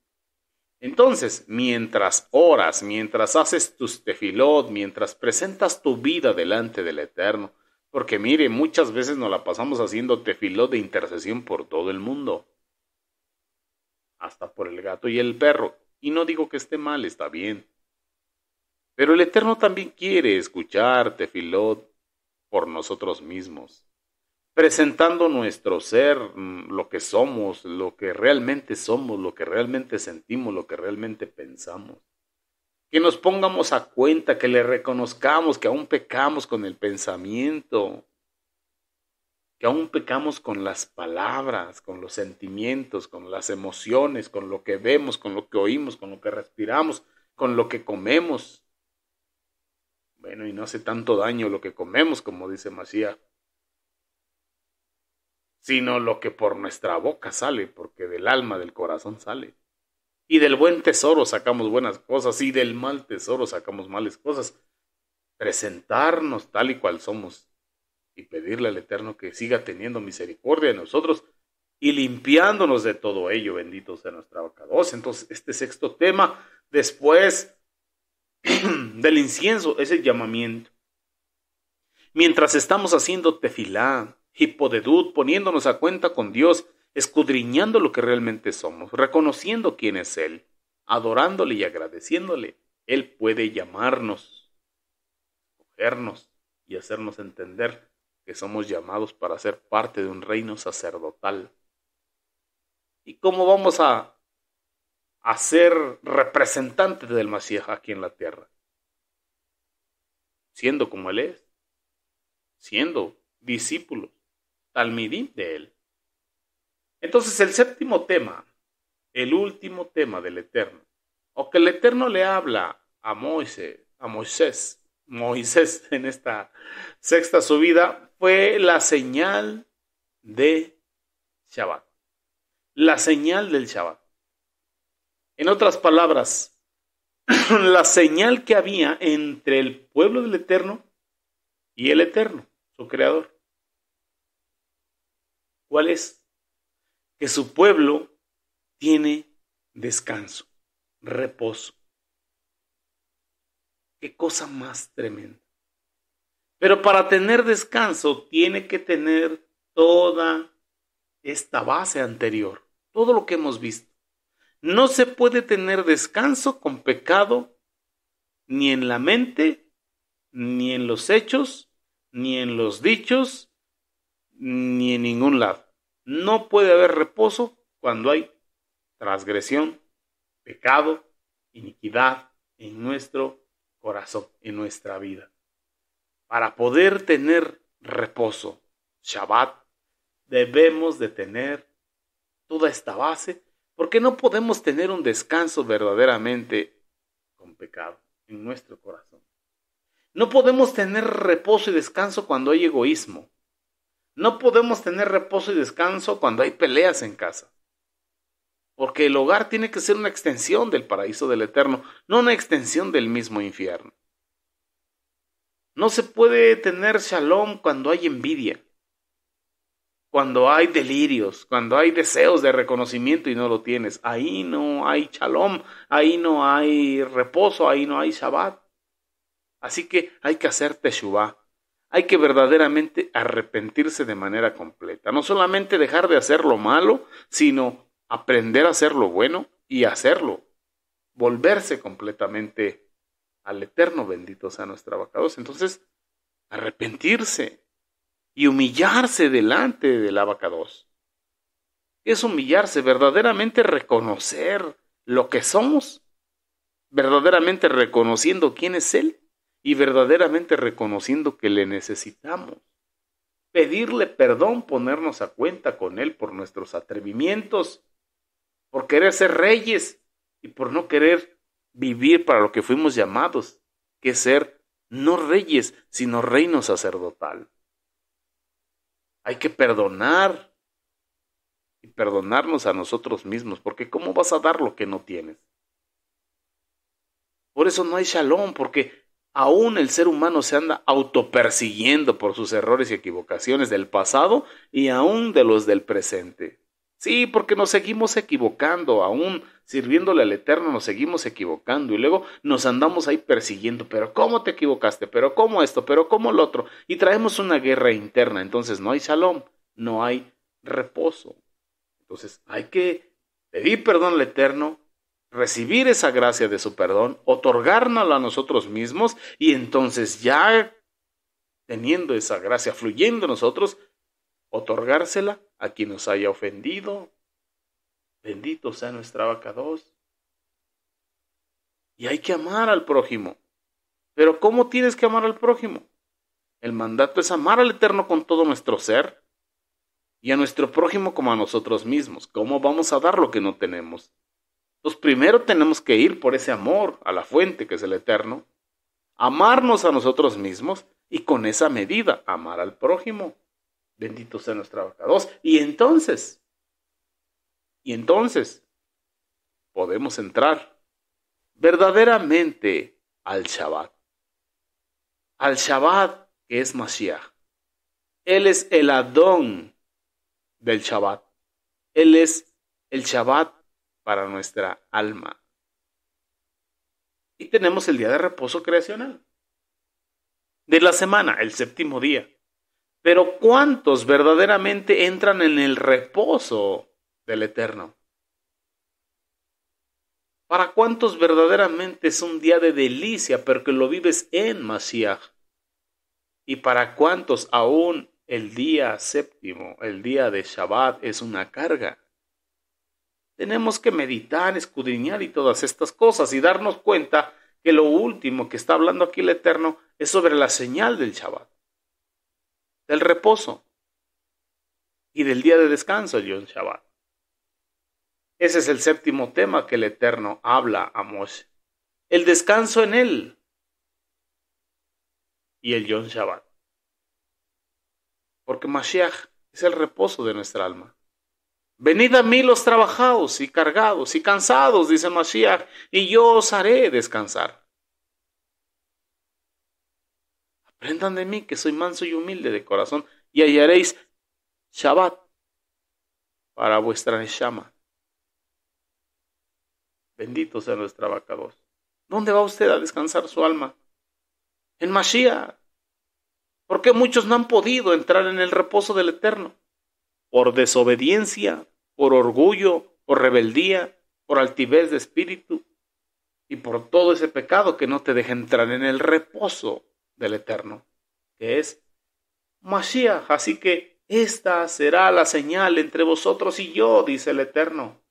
Entonces, mientras oras, mientras haces tus tefilot, mientras presentas tu vida delante del Eterno, porque mire, muchas veces nos la pasamos haciendo tefilot de intercesión por todo el mundo. Hasta por el gato y el perro. Y no digo que esté mal, está bien. Pero el Eterno también quiere escuchar tefilot por nosotros mismos, presentando nuestro ser, lo que somos, lo que realmente somos, lo que realmente sentimos, lo que realmente pensamos. Que nos pongamos a cuenta, que le reconozcamos que aún pecamos con el pensamiento, que aún pecamos con las palabras, con los sentimientos, con las emociones, con lo que vemos, con lo que oímos, con lo que respiramos, con lo que comemos. Bueno, y no hace tanto daño lo que comemos, como dice Mashiach, sino lo que por nuestra boca sale, porque del alma, del corazón sale. Y del buen tesoro sacamos buenas cosas, y del mal tesoro sacamos malas cosas. Presentarnos tal y cual somos, y pedirle al Eterno que siga teniendo misericordia de nosotros, y limpiándonos de todo ello, bendito sea nuestra Abacados. Entonces, este sexto tema, después del incienso, es el llamamiento. Mientras estamos haciendo tefilá, hipodedut, poniéndonos a cuenta con Dios, escudriñando lo que realmente somos, reconociendo quién es Él, adorándole y agradeciéndole, Él puede llamarnos, escogernos y hacernos entender que somos llamados para ser parte de un reino sacerdotal. ¿Y cómo vamos a ser representantes del Mashiach aquí en la tierra? Siendo como Él es, siendo discípulos, talmidim de Él. Entonces el séptimo tema, el último tema del Eterno, o que el Eterno le habla a Moisés en esta sexta subida, fue la señal de Shabbat. La señal del Shabbat. En otras palabras, la señal que había entre el pueblo del Eterno y el Eterno, su Creador. ¿Cuál es? Que su pueblo tiene descanso, reposo. Qué cosa más tremenda. Pero para tener descanso tiene que tener toda esta base anterior, todo lo que hemos visto. No se puede tener descanso con pecado, ni en la mente, ni en los hechos, ni en los dichos, ni en ningún lado. No puede haber reposo cuando hay transgresión, pecado, iniquidad en nuestro corazón, en nuestra vida. Para poder tener reposo, Shabbat, debemos de tener toda esta base, porque no podemos tener un descanso verdaderamente con pecado en nuestro corazón. No podemos tener reposo y descanso cuando hay egoísmo. No podemos tener reposo y descanso cuando hay peleas en casa. Porque el hogar tiene que ser una extensión del paraíso del Eterno, no una extensión del mismo infierno. No se puede tener shalom cuando hay envidia, cuando hay delirios, cuando hay deseos de reconocimiento y no lo tienes. Ahí no hay shalom, ahí no hay reposo, ahí no hay Shabbat. Así que hay que hacer teshuvah. Hay que verdaderamente arrepentirse de manera completa. No solamente dejar de hacer lo malo, sino aprender a hacer lo bueno y hacerlo. Volverse completamente al Eterno, bendito sea nuestro Abacados. Entonces, arrepentirse y humillarse delante del Abacados. Es humillarse, verdaderamente reconocer lo que somos, verdaderamente reconociendo quién es Él. Y verdaderamente reconociendo que le necesitamos. Pedirle perdón, ponernos a cuenta con Él por nuestros atrevimientos, por querer ser reyes y por no querer vivir para lo que fuimos llamados, que es ser no reyes, sino reino sacerdotal. Hay que perdonar y perdonarnos a nosotros mismos, porque ¿cómo vas a dar lo que no tienes? Por eso no hay shalom, porque aún el ser humano se anda autopersiguiendo por sus errores y equivocaciones del pasado y aún de los del presente. Sí, porque nos seguimos equivocando, aún sirviéndole al Eterno nos seguimos equivocando y luego nos andamos ahí persiguiendo, pero ¿cómo te equivocaste? ¿Pero cómo esto? ¿Pero cómo lo otro? Y traemos una guerra interna, entonces no hay shalom, no hay reposo. Entonces hay que pedir perdón al Eterno, recibir esa gracia de su perdón, otorgárnosla a nosotros mismos y entonces ya teniendo esa gracia fluyendo en nosotros, otorgársela a quien nos haya ofendido. Bendito sea nuestra Abacados. Y hay que amar al prójimo. Pero ¿cómo tienes que amar al prójimo? El mandato es amar al Eterno con todo nuestro ser y a nuestro prójimo como a nosotros mismos. ¿Cómo vamos a dar lo que no tenemos? Entonces primero tenemos que ir por ese amor a la fuente que es el Eterno, amarnos a nosotros mismos y con esa medida amar al prójimo. Bendito sea nuestro abacados. Y entonces podemos entrar verdaderamente al Shabbat. Al Shabbat que es Mashiach. Él es el Adón del Shabbat. Él es el Shabbat para nuestra alma. Y tenemos el día de reposo creacional de la semana, el séptimo día. Pero ¿cuántos verdaderamente entran en el reposo del Eterno? ¿Para cuántos verdaderamente es un día de delicia, pero que lo vives en Mashiach? ¿Y para cuántos aún el día séptimo, el día de Shabbat, es una carga? Tenemos que meditar, escudriñar y todas estas cosas y darnos cuenta que lo último que está hablando aquí el Eterno es sobre la señal del Shabbat, del reposo y del día de descanso, el Yom Shabbat. Ese es el séptimo tema que el Eterno habla a Moshe. El descanso en él y el Yom Shabbat. Porque Mashiach es el reposo de nuestra alma. Venid a mí los trabajados y cargados y cansados, dice Mashiach, y yo os haré descansar. Aprendan de mí que soy manso y humilde de corazón y hallaréis Shabbat para vuestra neshama. Bendito sea nuestra abacados. ¿Dónde va usted a descansar su alma? En Mashiach. ¿Por qué muchos no han podido entrar en el reposo del Eterno? Por desobediencia, por orgullo, por rebeldía, por altivez de espíritu y por todo ese pecado que no te deja entrar en el reposo del Eterno, que es Mashiach. Así que esta será la señal entre vosotros y yo, dice el Eterno.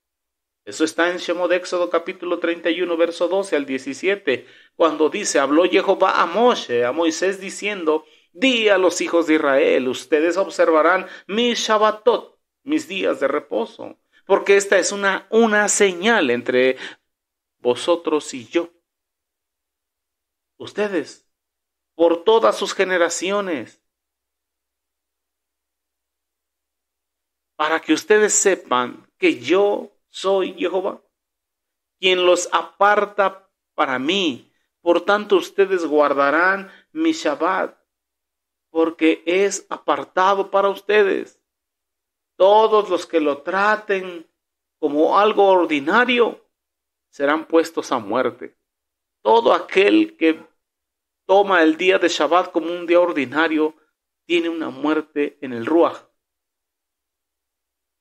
Eso está en Shemot Éxodo capítulo 31, verso 12 al 17, cuando dice, habló Jehová a Moisés diciendo, di a los hijos de Israel, ustedes observarán mis Shabbatot, mis días de reposo, porque esta es una señal entre vosotros y yo. Ustedes, por todas sus generaciones, para que ustedes sepan que yo soy Jehová, quien los aparta para mí. Por tanto, ustedes guardarán mi Shabbat, porque es apartado para ustedes. Todos los que lo traten como algo ordinario serán puestos a muerte. Todo aquel que toma el día de Shabbat como un día ordinario tiene una muerte en el Ruach.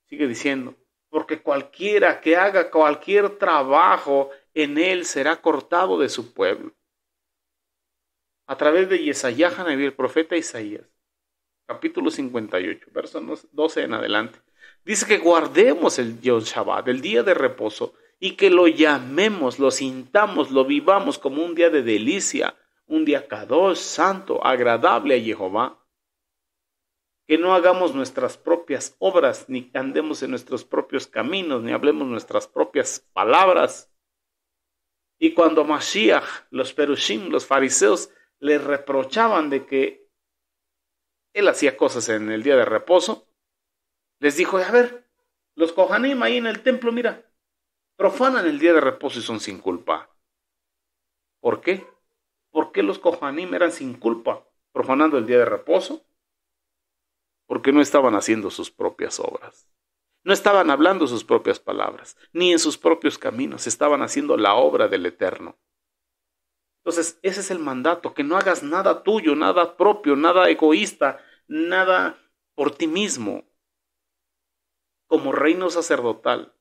Sigue diciendo, porque cualquiera que haga cualquier trabajo en él será cortado de su pueblo. A través de Yesayah Hanabí, el profeta Isaías, capítulo 58, versos 12 en adelante, dice que guardemos el Yom Shabbat, el día de reposo, y que lo llamemos, lo sintamos, lo vivamos como un día de delicia, un día kadosh, santo, agradable a Jehová. Que no hagamos nuestras propias obras, ni andemos en nuestros propios caminos, ni hablemos nuestras propias palabras. Y cuando Mashiach, los perushim, los fariseos, le reprochaban de que él hacía cosas en el día de reposo, les dijo, a ver, los kohanim ahí en el templo, mira, profanan el día de reposo y son sin culpa. ¿Por qué? ¿Por qué los kohanim eran sin culpa profanando el día de reposo? Porque no estaban haciendo sus propias obras. No estaban hablando sus propias palabras, ni en sus propios caminos. Estaban haciendo la obra del Eterno. Entonces, ese es el mandato, que no hagas nada tuyo, nada propio, nada egoísta, nada por ti mismo. Como reino sacerdotal,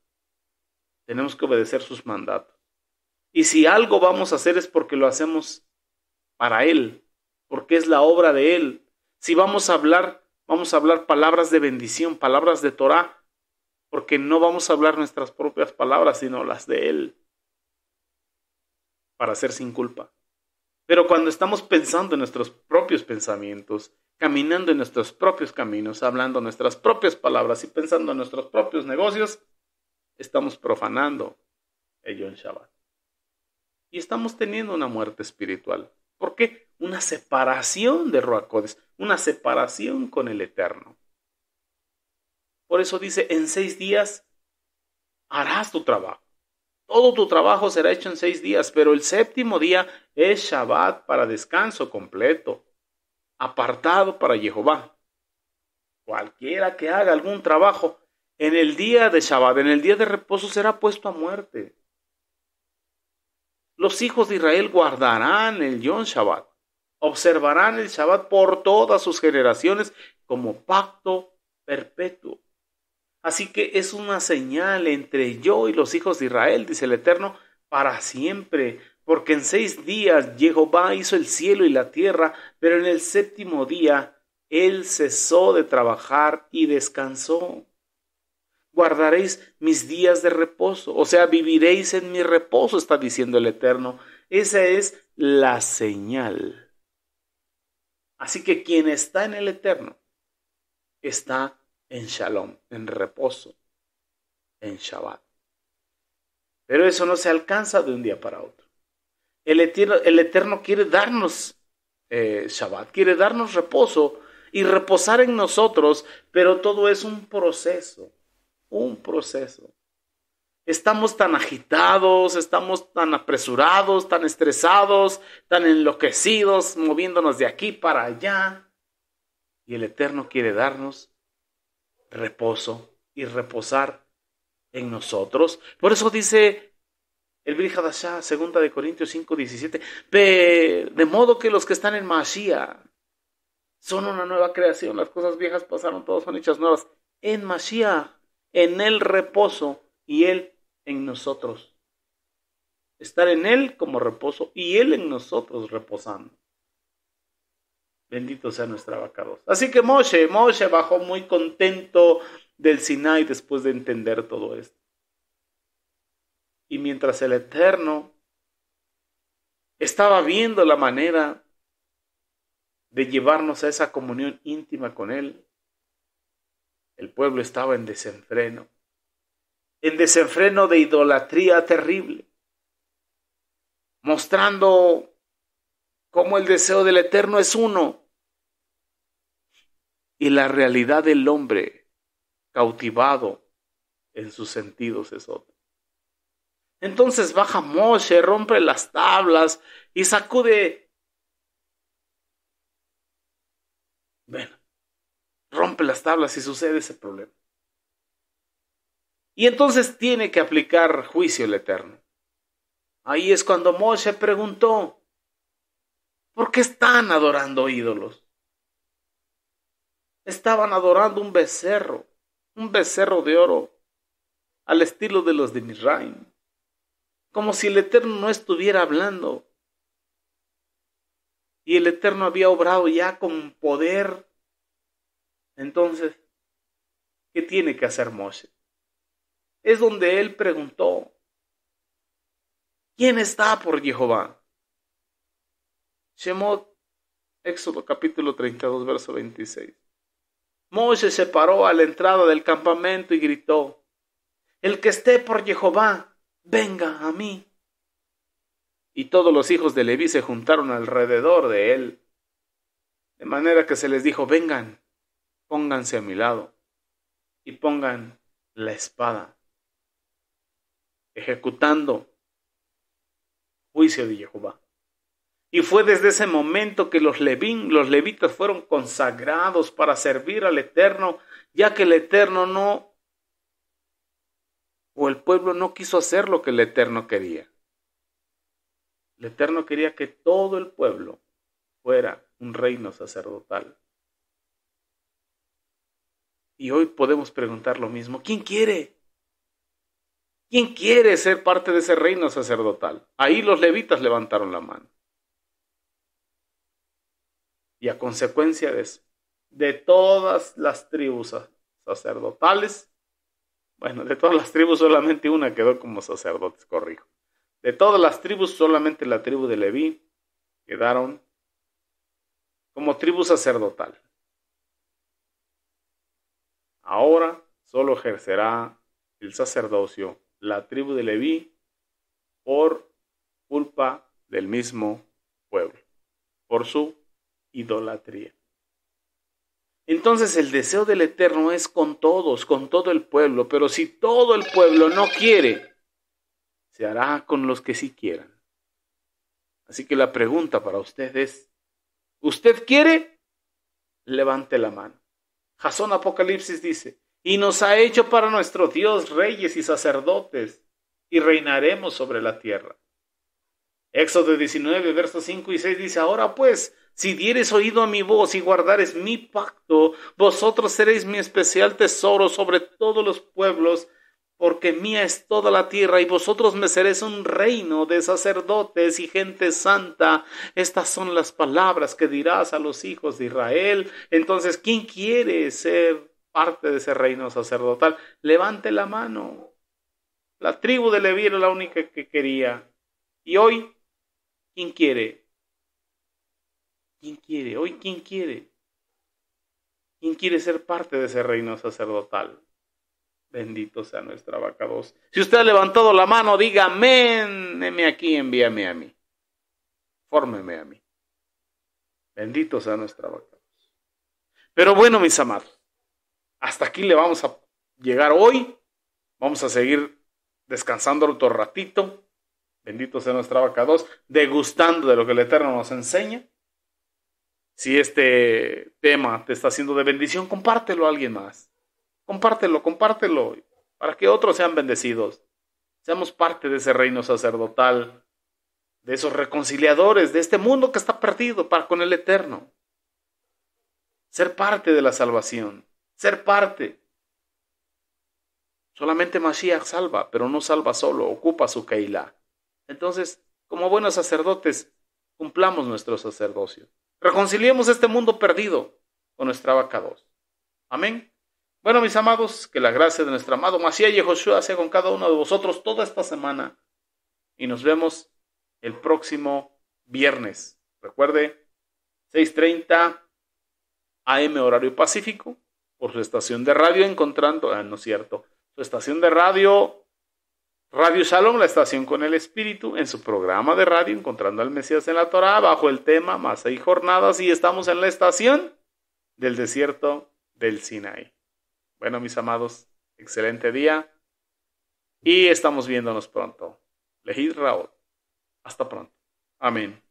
tenemos que obedecer sus mandatos. Y si algo vamos a hacer es porque lo hacemos para Él, porque es la obra de Él. Si vamos a hablar palabras de bendición, palabras de Torah, porque no vamos a hablar nuestras propias palabras, sino las de Él, para ser sin culpa. Pero cuando estamos pensando en nuestros propios pensamientos, caminando en nuestros propios caminos, hablando nuestras propias palabras y pensando en nuestros propios negocios, estamos profanando el Yom Shabbat. Y estamos teniendo una muerte espiritual. ¿Por qué? Una separación de Ruach Kodesh, una separación con el Eterno. Por eso dice, en 6 días harás tu trabajo. Todo tu trabajo será hecho en 6 días, pero el 7º día es Shabbat para descanso completo, apartado para Jehová. Cualquiera que haga algún trabajo en el día de Shabbat, en el día de reposo, será puesto a muerte. Los hijos de Israel guardarán el Yom Shabbat, observarán el Shabbat por todas sus generaciones como pacto perpetuo. Así que es una señal entre yo y los hijos de Israel, dice el Eterno, para siempre. Porque en 6 días Jehová hizo el cielo y la tierra, pero en el 7º día Él cesó de trabajar y descansó. Guardaréis mis días de reposo, o sea, viviréis en mi reposo, está diciendo el Eterno. Esa es la señal. Así que quien está en el Eterno está en Shalom, en reposo, en Shabbat. Pero eso no se alcanza de un día para otro. El Eterno quiere darnos Shabbat, quiere darnos reposo y reposar en nosotros, pero todo es un proceso. Un proceso. Estamos tan agitados, estamos tan apresurados, tan estresados, tan enloquecidos, moviéndonos de aquí para allá. Y el Eterno quiere darnos reposo y reposar en nosotros. Por eso dice el Brit Hadashah, 2 Corintios 5:17, de modo que los que están en Mashiach son una nueva creación, las cosas viejas pasaron, todas son hechas nuevas. En Mashiach, en el reposo y Él en nosotros. Estar en Él como reposo y Él en nosotros reposando. Bendito sea nuestra abacados. Así que Moshe bajó muy contento del Sinai después de entender todo esto. Y mientras el Eterno estaba viendo la manera de llevarnos a esa comunión íntima con Él, el pueblo estaba en desenfreno de idolatría terrible, mostrando cómo el deseo del Eterno es uno y la realidad del hombre cautivado en sus sentidos es otro. Entonces baja Moshe, rompe las tablas y sacude. Bueno, rompe las tablas y sucede ese problema. Y entonces tiene que aplicar juicio el Eterno. Ahí es cuando Moshe preguntó, ¿por qué están adorando ídolos? Estaban adorando un becerro de oro, al estilo de los de Misraim, como si el Eterno no estuviera hablando. Y el Eterno había obrado ya con poder. Entonces, ¿qué tiene que hacer Moshe? Es donde él preguntó, ¿quién está por Jehová? Shemot, Éxodo capítulo 32, verso 26. Moshe se paró a la entrada del campamento y gritó, el que esté por Jehová, venga a mí. Y todos los hijos de Leví se juntaron alrededor de él, de manera que se les dijo, vengan, pónganse a mi lado y pongan la espada, ejecutando juicio de Jehová. Y fue desde ese momento que los levitas fueron consagrados para servir al Eterno, ya que el Eterno el pueblo no quiso hacer lo que el Eterno quería. El Eterno quería que todo el pueblo fuera un reino sacerdotal. Y hoy podemos preguntar lo mismo. ¿Quién quiere? ¿Quién quiere ser parte de ese reino sacerdotal? Ahí los levitas levantaron la mano. Y a consecuencia de eso, de todas las tribus sacerdotales, bueno, de todas las tribus solamente una quedó como sacerdotes, corrijo. De todas las tribus, solamente la tribu de Leví quedaron como tribu sacerdotal. Ahora solo ejercerá el sacerdocio la tribu de Leví por culpa del mismo pueblo, por su idolatría. Entonces el deseo del Eterno es con todos, con todo el pueblo, pero si todo el pueblo no quiere, se hará con los que sí quieran. Así que la pregunta para usted es, ¿usted quiere? Levante la mano. Jasón Apocalipsis dice, y nos ha hecho para nuestro Dios reyes y sacerdotes, y reinaremos sobre la tierra. Éxodo 19, versos 5 y 6 dice, ahora pues, si dieres oído a mi voz y guardares mi pacto, vosotros seréis mi especial tesoro sobre todos los pueblos, porque mía es toda la tierra, y vosotros me seréis un reino de sacerdotes y gente santa. Estas son las palabras que dirás a los hijos de Israel. Entonces, ¿quién quiere ser parte de ese reino sacerdotal? Levante la mano. La tribu de Leví era la única que quería. Y hoy, ¿quién quiere? ¿Quién quiere? Hoy, ¿quién quiere? ¿Quién quiere ser parte de ese reino sacerdotal? Bendito sea nuestra abacados. Si usted ha levantado la mano, diga amén. Heme aquí, envíame a mí. Fórmeme a mí. Bendito sea nuestra abacados. Pero bueno, mis amados, hasta aquí le vamos a llegar hoy. Vamos a seguir descansando otro ratito. Bendito sea nuestra abacados. Degustando de lo que el Eterno nos enseña. Si este tema te está haciendo de bendición, compártelo a alguien más. Compártelo, para que otros sean bendecidos. Seamos parte de ese reino sacerdotal, de esos reconciliadores, de este mundo que está perdido para con el Eterno. Ser parte de la salvación, ser parte. Solamente Mashiach salva, pero no salva solo, ocupa su Keilah. Entonces, como buenos sacerdotes, cumplamos nuestro sacerdocio. Reconciliemos este mundo perdido con nuestra abacados. Amén. Bueno, mis amados, que la gracia de nuestro amado Mashiach Yehoshua sea con cada uno de vosotros toda esta semana. Y nos vemos el próximo viernes. Recuerde, 6:30 AM horario pacífico, por su estación de radio no es cierto, su estación de Radio Shalom, la estación con el Espíritu, en su programa de radio Encontrando al Mesías en la Torá, bajo el tema Masa y Jornadas, y estamos en la estación del desierto del Sinaí. Bueno, mis amados, excelente día y estamos viéndonos pronto. Lehit Raot. Hasta pronto. Amén.